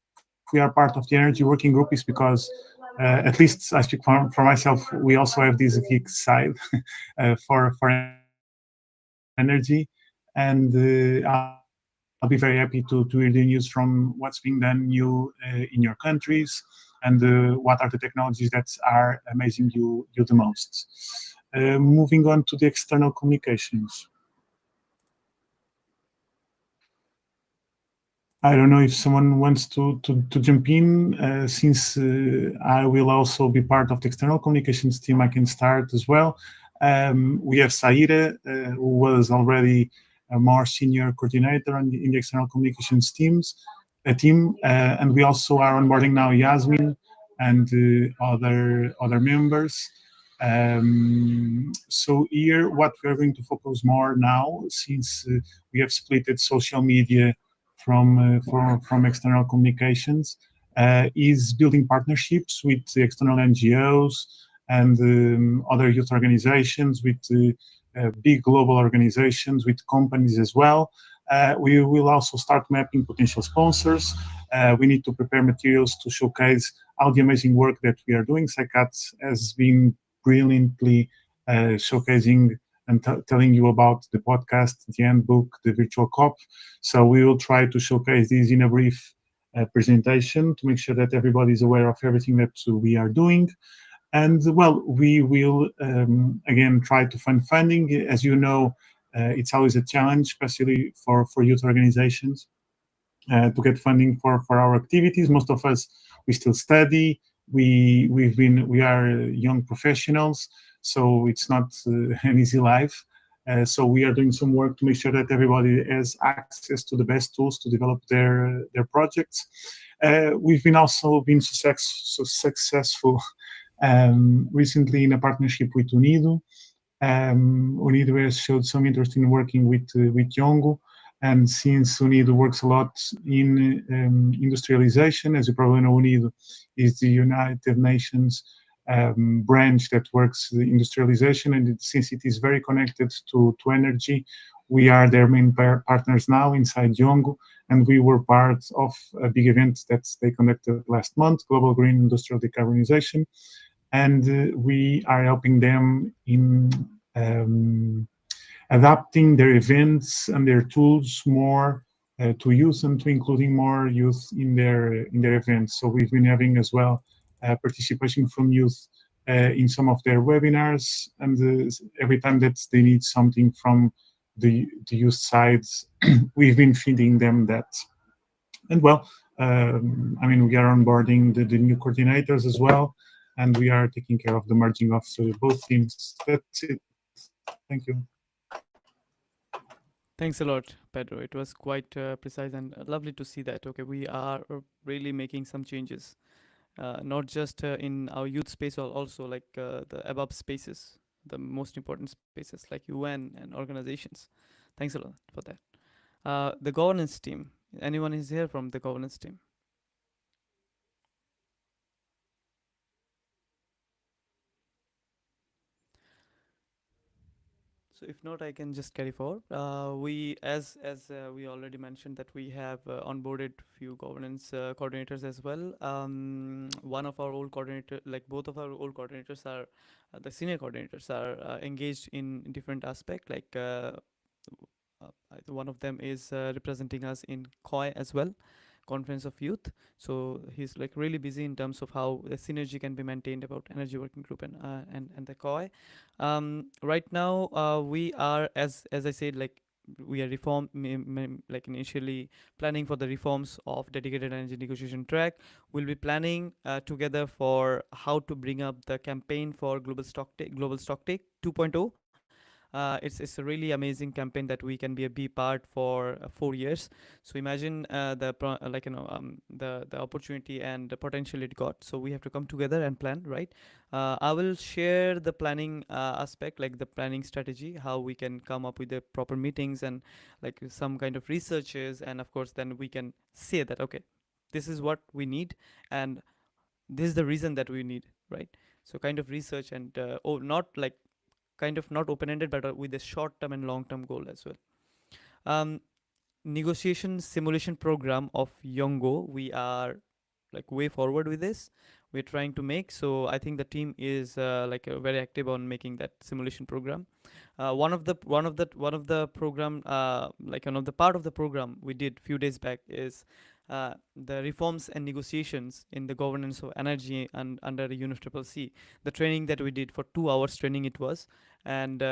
[SPEAKER 6] we are part of the energy working group, is because at least I speak for myself, we also have this geek side for energy, and I'll be very happy to hear the news from what's being done new in your countries, and what are the technologies that are amazing you the most. Moving on to the external communications. I don't know if someone wants to jump in. Since I will also be part of the external communications team, I can start as well. We have Saira, who was already a more senior coordinator in the external communications team, and we also are onboarding now Yasmin and other members. So here, what we are going to focus more now, since we have split social media from external communications, is building partnerships with external NGOs and other youth organizations, with big global organizations, with companies as well. We will also start mapping potential sponsors. We need to prepare materials to showcase all the amazing work that we are doing. SciCat has been brilliantly showcasing and telling you about the podcast, the handbook, the virtual COP. So we will try to showcase this in a brief presentation to make sure that everybody is aware of everything that we are doing. And well, we will again try to find funding. As you know, it's always a challenge, especially for youth organizations, to get funding for our activities. Most of us, we still study. We are young professionals, so it's not an easy life. So we are doing some work to make sure that everybody has access to the best tools to develop their projects. We've been also been successful recently in a partnership with Unido. Unido has showed some interest in working with Yongo. And since UNIDO works a lot in industrialization, as you probably know, UNIDO is the United Nations branch that works the industrialization, and since it is very connected to energy, we are their main partners now inside Yongo, and we were part of a big event that they conducted last month, Global Green Industrial Decarbonization, and we are helping them in adapting their events and their tools more to youth and to including more youth in their events. So we've been having as well participation from youth in some of their webinars, and every time that they need something from the youth sides, we've been feeding them that. And well, I mean, we are onboarding the new coordinators as well, and we are taking care of the merging of both teams. That's it. Thank you.
[SPEAKER 2] Thanks a lot, Pedro. It was quite precise and lovely to see that. Okay, we are really making some changes, not just in our youth space, also like the above spaces, the most important spaces like UN and organizations. Thanks a lot for that. The governance team. Anyone is here from the governance team? So if not, I can just carry forward. We, as we already mentioned, that we have onboarded few governance coordinators as well. One of our old coordinator, like both of our old coordinators are the senior coordinators are engaged in different aspect. Like one of them is representing us in COI as well, Conference of Youth. So he's like really busy in terms of how the synergy can be maintained about energy working group and the COI. Right now we are, as I said, like we are like initially planning for the reforms of dedicated energy negotiation track. We'll be planning together for how to bring up the campaign for global stock take 2.0. It's a really amazing campaign that we can be part for 4 years. So imagine the opportunity and the potential it got. So we have to come together and plan, right? I will share the planning aspect, like the planning strategy, how we can come up with the proper meetings and like some kind of researches, and of course then we can say that okay, this is what we need and this is the reason that we need, right? So kind of research and not like kind of not open-ended, but with a short-term and long-term goal as well. Negotiation simulation program of Yongo, we are like way forward with this. We're trying to make, so I think the team is very active on making that simulation program. One of the part of the program we did few days back is the reforms and negotiations in the governance of energy and under the UNFCCC. The training that we did for 2 hours training it was, and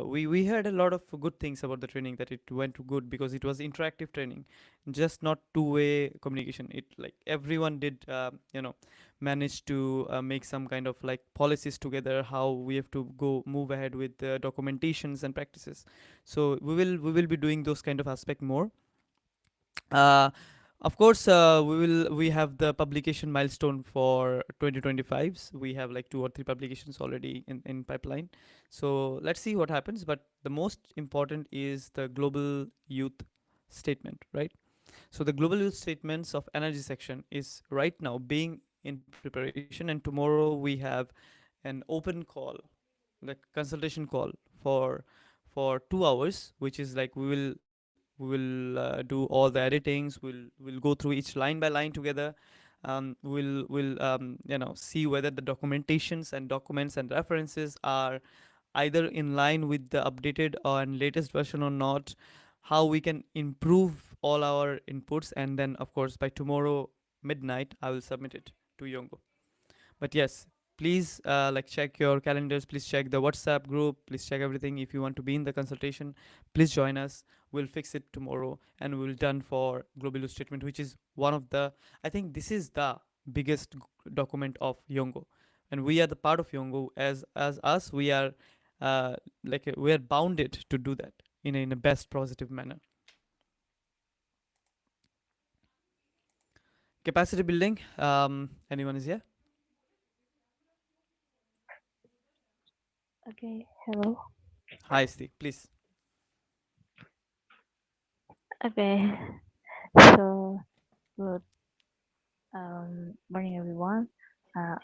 [SPEAKER 2] we heard a lot of good things about the training, that it went good because it was interactive training, just not two-way communication. It like everyone did manage to make some kind of like policies together, how we have to go move ahead with the documentations and practices. So we will be doing those kind of aspect more. uh, of course, we have the publication milestone for 2025s. We have like 2 or 3 publications already in pipeline. So let's see what happens. But the most important is the global youth statement, right? So the global youth statements of energy section is right now being in preparation, and tomorrow we have an open call, like consultation call for 2 hours, which is like we will do all the editings. We'll go through each line by line together. We'll see whether the documentations and documents and references are either in line with the updated and latest version or not, how we can improve all our inputs, and then of course by tomorrow midnight I will submit it to Yongo. But yes, please like check your calendars, please check the WhatsApp group, please check everything. If you want to be in the consultation, please join us. We'll fix it tomorrow, and we'll done for global use statement, which is one of the, I think this is the biggest document of Yongo, and we are the part of Yongo. As us, we are we are bounded to do that in a best positive manner. Capacity building, anyone is here?
[SPEAKER 7] Okay, hello.
[SPEAKER 2] Hi Steve, please.
[SPEAKER 7] Okay, so good morning, everyone. Uh,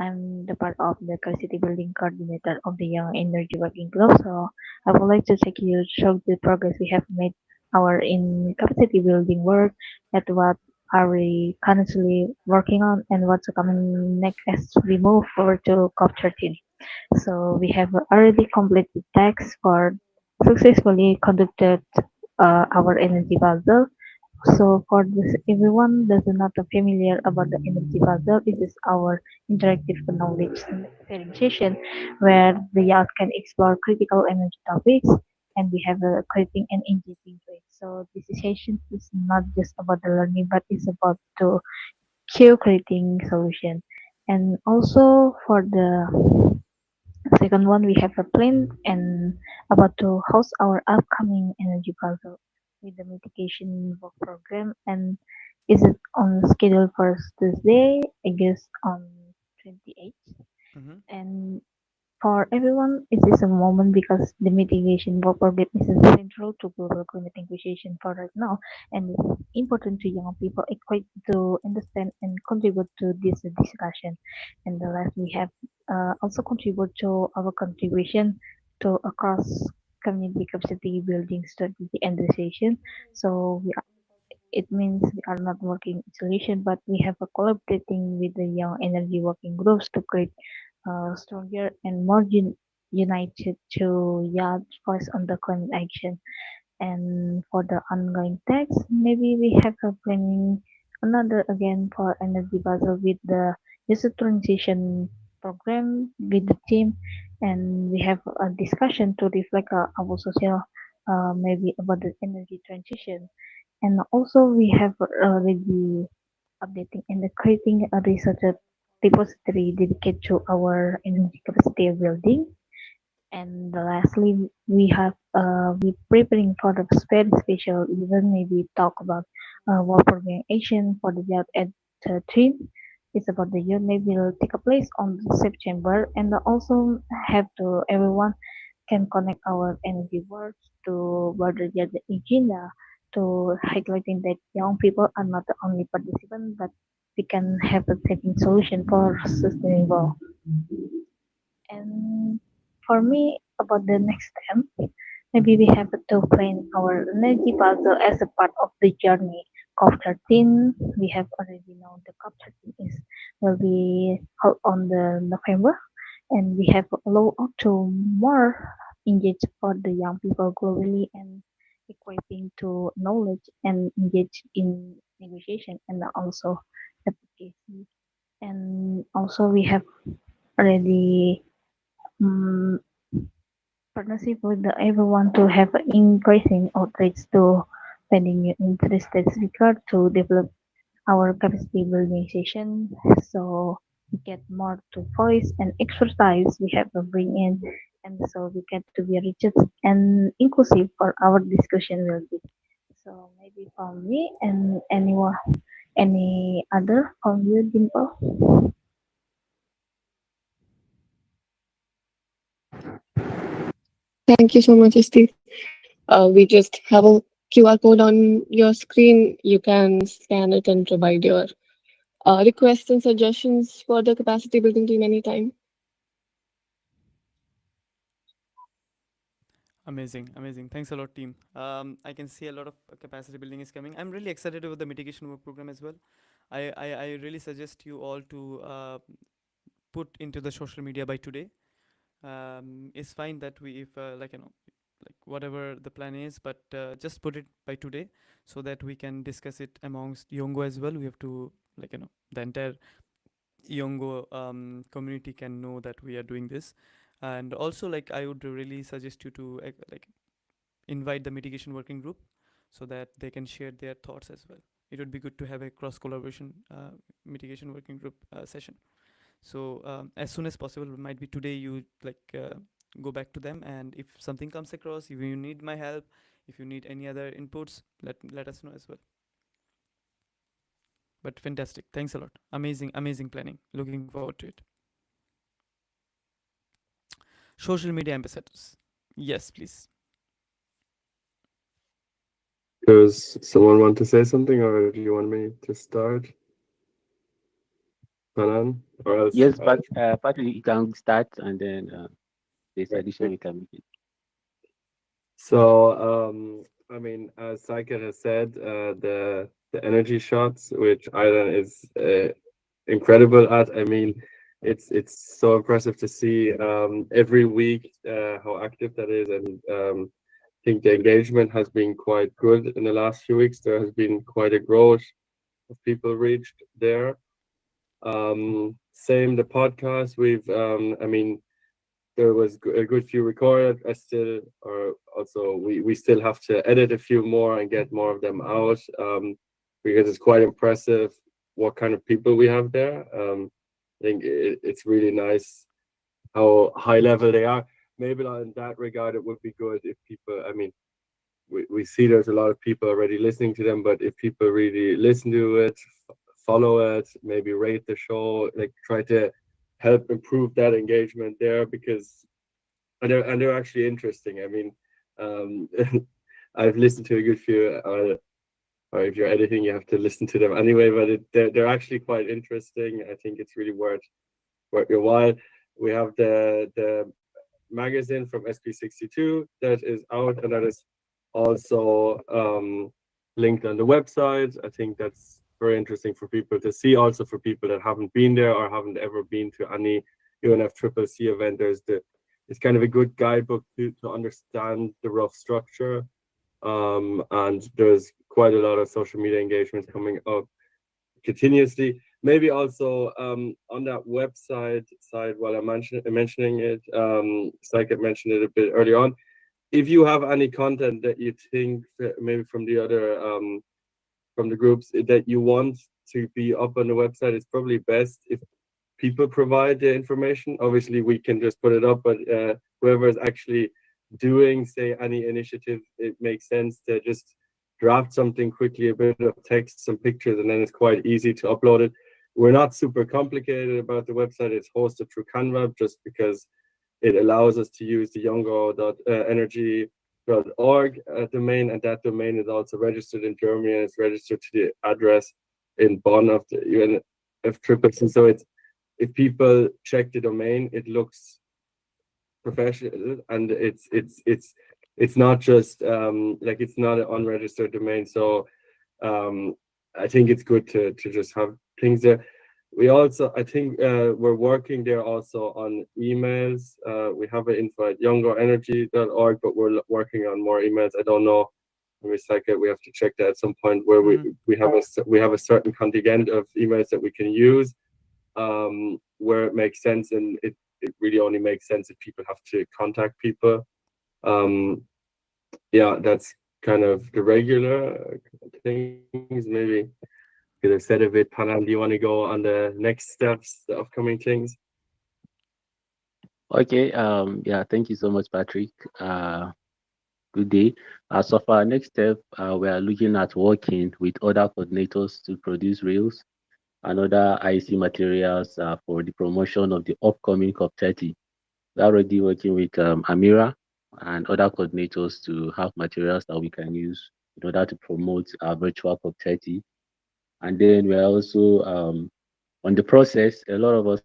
[SPEAKER 7] I'm the part of the capacity building coordinator of the Young Energy Working Group. So I would like to take you through the progress we have made our in capacity building work, at what are we currently working on, and what's coming next as we move forward to COP30. So we have already completed tasks for successfully conducted our energy puzzle. So for this, everyone that's not familiar about the energy puzzle, it is our interactive knowledge sharing session where the youth can explore critical energy topics, and we have a creating and engaging way. So this session is not just about the learning, but it's about to creating solution. And also for the second one, we have a plan and about to host our upcoming energy puzzle with the mitigation work program, and is it on schedule for Tuesday, I guess on 28th.
[SPEAKER 2] Mm-hmm.
[SPEAKER 7] And for everyone, it is a moment because the mitigation work program is central to global climate negotiation for right now, and it's important to young people equipped to understand and contribute to this discussion. And the last, we have also contribute to our contribution to across community capacity building strategy and decision. So it means we are not working in isolation, but we have a collaborating with the young energy working groups to create stronger and more united to yacht voice on the climate action. And for the ongoing text, maybe we have a planning another again for energy puzzle with the user transition program with the team, and we have a discussion to reflect our social maybe about the energy transition. And also we have already updating and creating a research repository dedicated to our energy capacity building. And lastly, we have we preparing for the very special event. Maybe talk about war programming action for the youth at 13. It's about the youth. Maybe will take a place on September, and also have to everyone can connect our energy works to broader the agenda to highlighting that young people are not the only participant, but we can have a saving solution for sustainable. And for me, about the next step, maybe we have to plan our energy puzzle as a part of the journey. COP13, we have already known the COP13 is will be held on the November, and we have allow up to more engage for the young people globally and equipping to knowledge and engage in negotiation and also advocacy. And also we have already um, partnership with everyone to have increasing outreach to finding new interested speakers to develop our capacity building session so we get more to voice and exercise we have to bring in and so we get to be rich and inclusive for our discussion will be. So maybe from me and anyone any other from you, Dimple?
[SPEAKER 3] Thank you so much, Steve. We just have a QR code on your screen. You can scan it and provide your requests and suggestions for the capacity building team anytime.
[SPEAKER 2] Amazing, amazing. Thanks a lot, team. I can see a lot of capacity building is coming. I'm really excited about the mitigation work program as well. I really suggest you all to put into the social media by today. It's fine that we, if like like whatever the plan is, but just put it by today so that we can discuss it amongst Yongo as well. We have to the entire Yongo community can know that we are doing this, and also like I would really suggest you to like invite the mitigation working group so that they can share their thoughts as well. It would be good to have a cross collaboration mitigation working group session. So as soon as possible, might be today, you go back to them, and if something comes across, if you need my help, if you need any other inputs, let us know as well. But fantastic, thanks a lot. Amazing planning. Looking forward to it. Social media ambassadors, yes, please.
[SPEAKER 4] Does someone want to say something, or do you want me to start? Hanan, or else?
[SPEAKER 8] Yes, but Patrick, you can start and then there's
[SPEAKER 4] Right.
[SPEAKER 8] addition you can make it.
[SPEAKER 4] So, I mean, as Saikat has said, the energy shots, which Ireland is incredible at. I mean, it's so impressive to see every week how active that is, and I think the engagement has been quite good in the last few weeks. There has been quite a growth of people reached there. Same the podcast. I mean, there was a good few recorded. Or also we still have to edit a few more and get more of them out. Because it's quite impressive what kind of people we have there. I think it's really nice how high level they are. Maybe in that regard, it would be good if people, I mean, we see there's a lot of people already listening to them, but if people really listen to it, follow it, maybe rate the show, like try to help improve that engagement there, because they're actually interesting. I mean, I've listened to a good few, or if you're editing, you have to listen to them anyway. But they're actually quite interesting. I think it's really worth your while. We have the magazine from SP62 that is out, and that is also linked on the website. I think that's very interesting for people to see. Also for people that haven't been there or haven't ever been to any UNFCCC event, it's kind of a good guidebook to understand the rough structure. And there's quite a lot of social media engagements coming up continuously. Maybe also on that website side, while I'm mentioning it, Saikat mentioned it a bit early on. If you have any content that you think maybe from the other from the groups that you want to be up on the website, it's probably best if people provide the information. Obviously, we can just put it up, but whoever is actually doing, say, any initiative, it makes sense to just draft something quickly, a bit of text, some pictures, and then it's quite easy to upload it. We're not super complicated about the website. It's hosted through Canva just because it allows us to use the younger.energy.org domain, and that domain is also registered in Germany, and it's registered to the address in Bonn of the UNFCCC. So if people check the domain, it looks professional, and it's not just like it's not an unregistered domain. So I think it's good to just have things there. We also, I think we're working there also on emails. We have an info@youngerenergy.org, but we're working on more emails. I don't know. We have to check that at some point where we have a certain contingent of emails that we can use, where it makes sense, and it really only makes sense if people have to contact people. Um, yeah, that's kind of the regular things. Maybe could have said a bit. Panam, do you want to go on the next steps, the upcoming things?
[SPEAKER 8] Okay. Yeah. Thank you so much, Patrick. Good day. As of our next step, we are looking at working with other coordinators to produce reels and other IC materials for the promotion of the upcoming COP30. We're already working with Amira and other coordinators to have materials that we can use in order to promote our virtual COP30. And then we're also on the process. A lot of us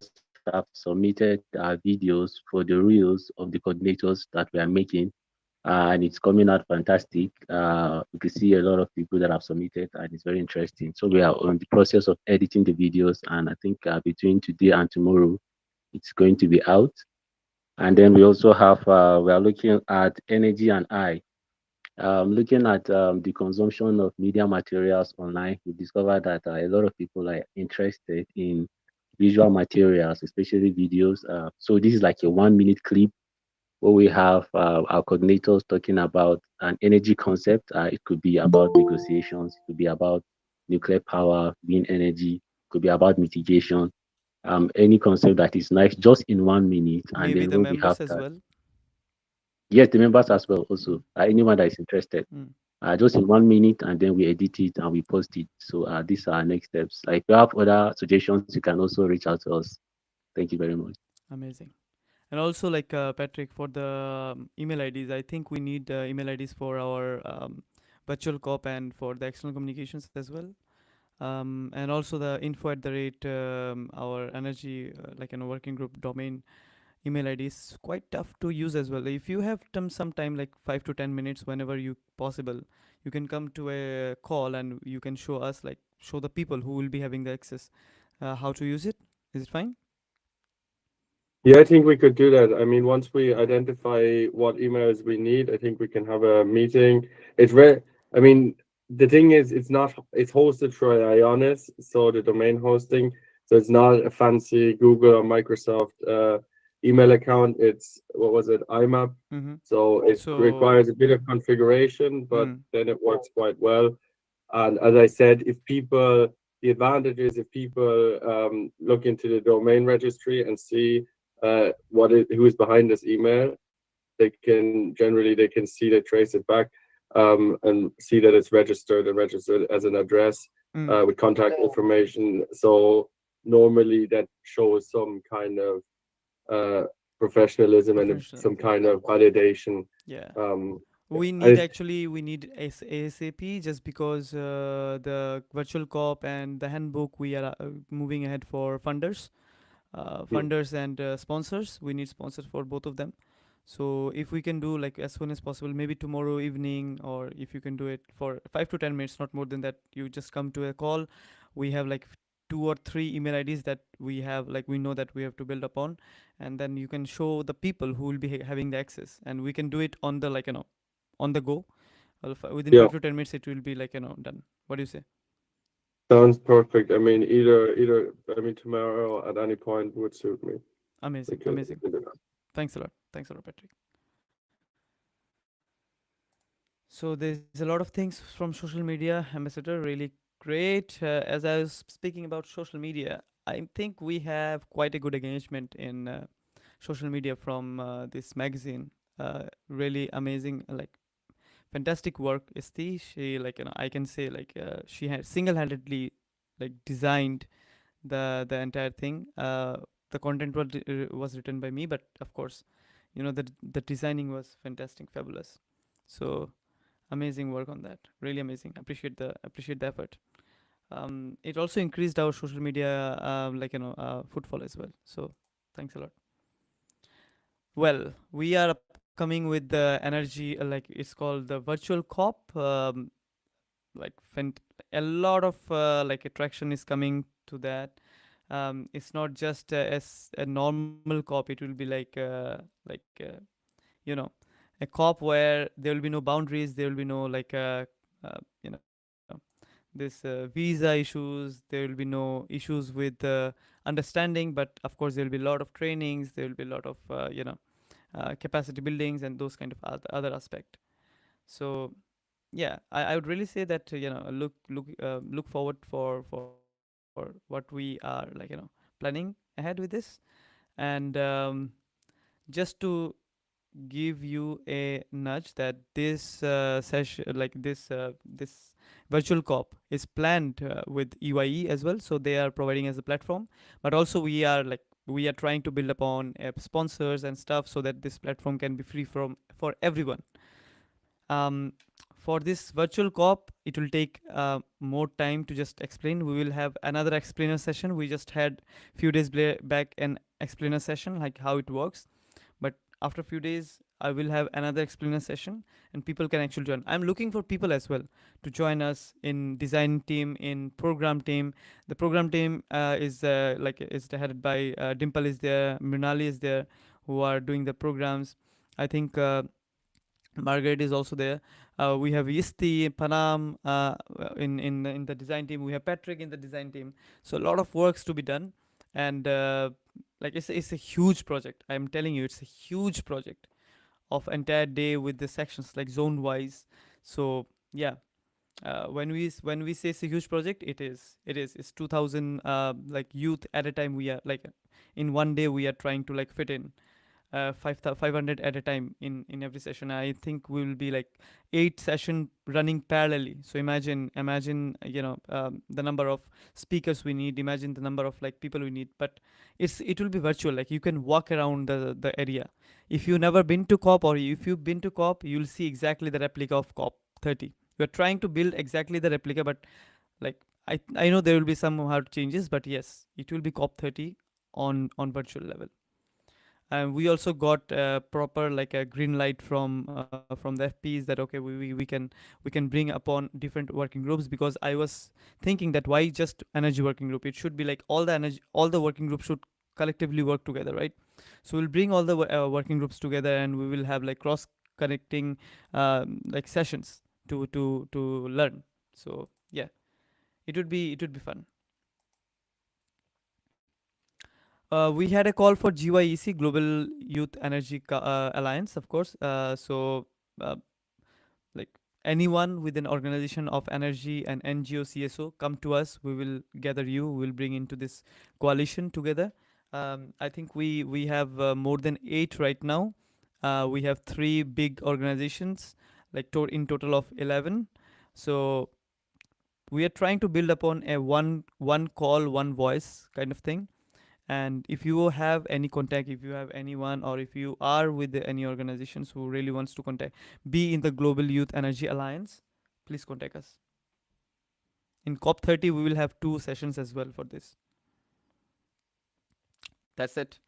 [SPEAKER 8] have submitted videos for the reels of the coordinators that we are making, and it's coming out fantastic. You can see a lot of people that have submitted, and it's very interesting. So we are on the process of editing the videos, and I think between today and tomorrow, it's going to be out. And then we also have we are looking at energy and I. Looking at the consumption of media materials online, we discovered that a lot of people are interested in visual materials, especially videos. So this is like a 1 minute clip where we have our coordinators talking about an energy concept. It could be about negotiations, it could be about nuclear power, green energy, it could be about mitigation. Any concept that is nice just in 1 minute, and
[SPEAKER 2] Maybe
[SPEAKER 8] then
[SPEAKER 2] the
[SPEAKER 8] when we have
[SPEAKER 2] members as
[SPEAKER 8] that,
[SPEAKER 2] well.
[SPEAKER 8] yes, the members
[SPEAKER 2] Yeah.
[SPEAKER 8] as well also, anyone that is interested,
[SPEAKER 2] Mm.
[SPEAKER 8] just in 1 minute, and then we edit it and we post it. So these are our next steps. If you have other suggestions, you can also reach out to us. Thank you very much.
[SPEAKER 2] Amazing. And also, like Patrick, for the email IDs, I think we need email IDs for our virtual cop and for the external communications as well. And also the info at the rate our energy, like in a working group domain email ID is quite tough to use as well. If you have some time, like 5 to 10 minutes, whenever you possible, you can come to a call and you can show us, like show the people who will be having the access, how to use it. Is it fine?
[SPEAKER 4] Yeah, I think we could do that. I mean, once we identify what emails we need, I think we can have a meeting. I mean, the thing is, it's hosted through Ionis, so the domain hosting. So it's not a fancy Google or Microsoft email account. It's, what was it, IMAP.
[SPEAKER 2] Mm-hmm.
[SPEAKER 4] So it
[SPEAKER 2] So,
[SPEAKER 4] requires a bit of configuration, but
[SPEAKER 2] mm,
[SPEAKER 4] then it works quite well. And as I said, the advantage is if people look into the domain registry and see who is behind this email, they can see, they trace it back, and see that it's registered as an address
[SPEAKER 2] mm,
[SPEAKER 4] with contact information. So normally that shows some kind of professionalism and
[SPEAKER 2] professional.
[SPEAKER 4] some kind of validation.
[SPEAKER 2] Yeah.
[SPEAKER 4] Um,
[SPEAKER 2] We
[SPEAKER 4] I
[SPEAKER 2] actually we need ASAP, just because the virtual cop and the handbook, we are moving ahead for funders and sponsors. We need sponsors for both of them. So if we can do like as soon as possible, maybe tomorrow evening, or if you can do it for 5 to 10 minutes, not more than that, you just come to a call. We have like two or three email IDs that we have, like we know that we have to build upon, and then you can show the people who will be having the access, and we can do it on the, like on the go. Well, within
[SPEAKER 4] Yeah,
[SPEAKER 2] 5 to 10 minutes, it will be like done. What do you say?
[SPEAKER 4] sounds perfect. I mean, either I mean tomorrow at any point would suit me.
[SPEAKER 2] Amazing,
[SPEAKER 4] We
[SPEAKER 2] amazing.
[SPEAKER 4] can do that.
[SPEAKER 2] Thanks a lot, Patrick. So there's a lot of things from social media, Ambassador. Really great. As I was speaking about social media, I think we have quite a good engagement in social media from this magazine. Really amazing, like fantastic work, Isti. She, like I can say, like she had single-handedly like designed the entire thing. The content was written by me, but of course, the designing was fantastic, fabulous. So amazing work on that. Really amazing. Appreciate the effort. It also increased our social media footfall as well. So thanks a lot. Well, we are upcoming with the energy, like it's called the virtual COP. Like a lot of like attraction is coming to that. It's not just as a normal COP. It will be you know a COP where there will be no boundaries. There will be no uh, you know this visa issues. There will be no issues with understanding. But of course, there will be a lot of trainings. There will be a lot of capacity buildings and those kind of other aspect. So yeah, I would really say that look forward for what we are planning ahead with this. And just to give you a nudge that this session, like this virtual COP is planned with EYE as well, so they are providing as a platform, but also we are trying to build upon sponsors and stuff so that this platform can be free from for everyone. um, for this virtual COP, it will take more time to just explain. We will have another explainer session. We just had few days back an explainer session, like how it works. But after a few days, I will have another explainer session, and people can actually join. I'm looking for people as well to join us in design team, in program team. The program team is headed by Dimple is there, Mrinali is there, who are doing the programs. I think Margaret is also there. We have Yisti, Panam in the design team. We have Patrick in the design team. So a lot of works to be done, and it's a huge project. I'm telling you, it's a huge project of entire day with the sections like zone wise. So yeah, when we say it's a huge project, it's 2000 youth at a time. We are in one day we are trying to fit in 500 at a time in every session. I think we will be like 8 session running parallelly. So imagine the number of speakers we need. Imagine the number of people we need. But it will be virtual. Like you can walk around the area. If you've never been to COP, or if you've been to COP, you'll see exactly the replica of COP30. We're trying to build exactly the replica, but like I know there will be some hard changes, but yes, it will be COP30 on virtual level. And we also got proper like a green light from the FPs that okay, we can bring upon different working groups, because I was thinking that why just energy working group? It should be like all the working groups should collectively work together, right? So we'll bring all the working groups together, and we will have like cross connecting sessions to learn. So yeah, it would be fun. We had a call for GYEC, Global Youth Energy Alliance, of course. Uh, like anyone with an organization of energy and NGO CSO, come to us. We will gather you. We will bring into this coalition together. I think we have more than 8 right now. We have 3 big organizations, in total of 11. So we are trying to build upon a one call, one voice kind of thing. And if you have any contact, if you have anyone, or if you are with any organizations who really wants to contact, be in the Global Youth Energy Alliance, please contact us. In COP30, we will have 2 sessions as well for this. That's it.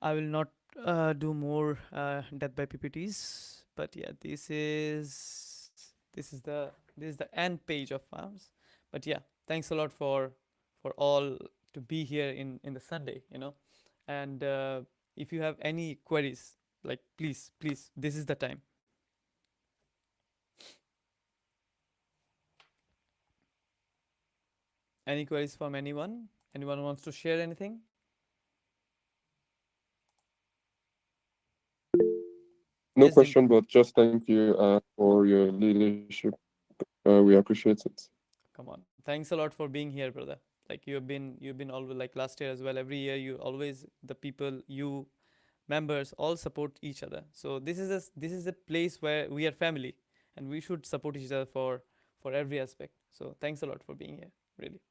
[SPEAKER 2] I will not do more death by PPTs, but yeah, this is the end page of farms. But yeah, thanks a lot for all to be here in the Sunday, and if you have any queries, please, this is the time. Any queries from anyone wants to share anything?
[SPEAKER 9] No
[SPEAKER 2] Yes,
[SPEAKER 9] question, but just thank you for your leadership. We appreciate it.
[SPEAKER 2] come on, thanks a lot for being here, brother. Like you've been always, like last year as well. Every year you always, the people, you members all support each other. So this is a place where we are family, and we should support each other for every aspect. So thanks a lot for being here, really.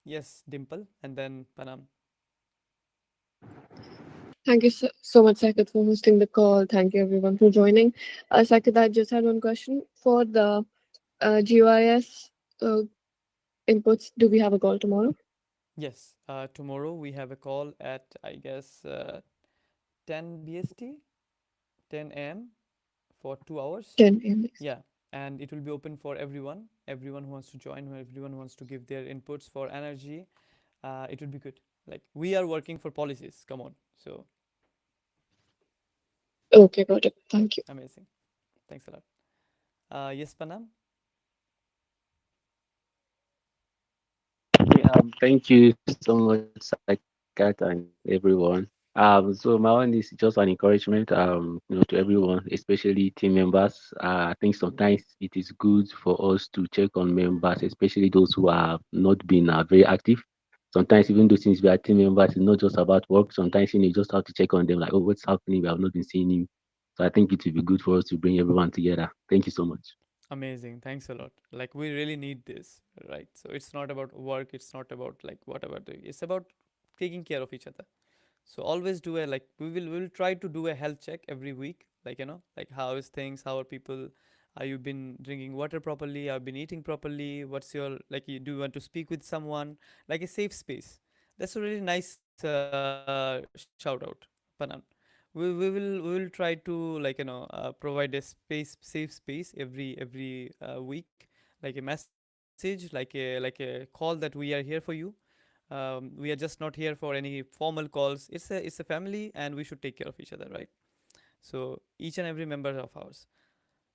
[SPEAKER 2] Yes, Dimple, and then Panam.
[SPEAKER 3] Thank you so much, Saket, for hosting the call. Thank you, everyone, for joining. Saket, I just had one question for the GIS uh, inputs. Do we have a call tomorrow?
[SPEAKER 2] Yes, tomorrow we have a call at, I guess, 10 BST, 10 a.m. for 2 hours.
[SPEAKER 3] 10 a.m.
[SPEAKER 2] Yeah, and it will be open for everyone who wants to join, everyone who wants to give their inputs for energy. It would be good. Like we are working for policies. Come on, so
[SPEAKER 3] Okay, got it. Thank you.
[SPEAKER 2] amazing. Thanks a lot. Yes, Panam.
[SPEAKER 8] Okay, thank you so much, Sakat, and everyone. So my one is just an encouragement, to everyone, especially team members. I think sometimes it is good for us to check on members, especially those who have not been very active. Sometimes even though since we are team members, it's not just about work. Sometimes you just have to check on them, like, oh, what's happening? We have not been seeing you. So I think it will be good for us to bring everyone together. Thank you so much.
[SPEAKER 2] Amazing. Thanks a lot. Like we really need this, right? So it's not about work. It's not about like whatever. It's about taking care of each other. So always do a like we will try to do a health check every week. Like like how is things? How are people? Are you been drinking water properly? Have been eating properly? What's your like? You do you want to speak with someone? Like a safe space. That's a really nice shout out, Panan. We will try to like provide a safe space every week, like a message, like a call that we are here for you. We are just not here for any formal calls. It's a family and we should take care of each other, right? So each and every member of ours.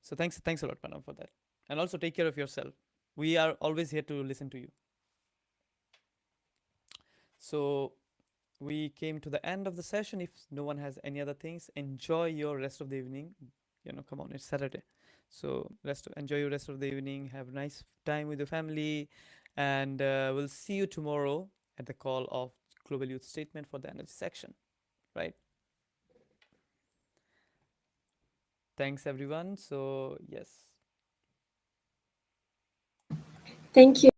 [SPEAKER 2] So thanks a lot, Panam, for that. And also take care of yourself. We are always here to listen to you. So we came to the end of the session. If no one has any other things, enjoy your rest of the evening. Come on, it's Saturday. So enjoy your rest of the evening. Have a nice time with your family. And we'll see you tomorrow at the call of Global Youth Statement for the energy section, right? Thanks, everyone. So, yes.
[SPEAKER 10] Thank you.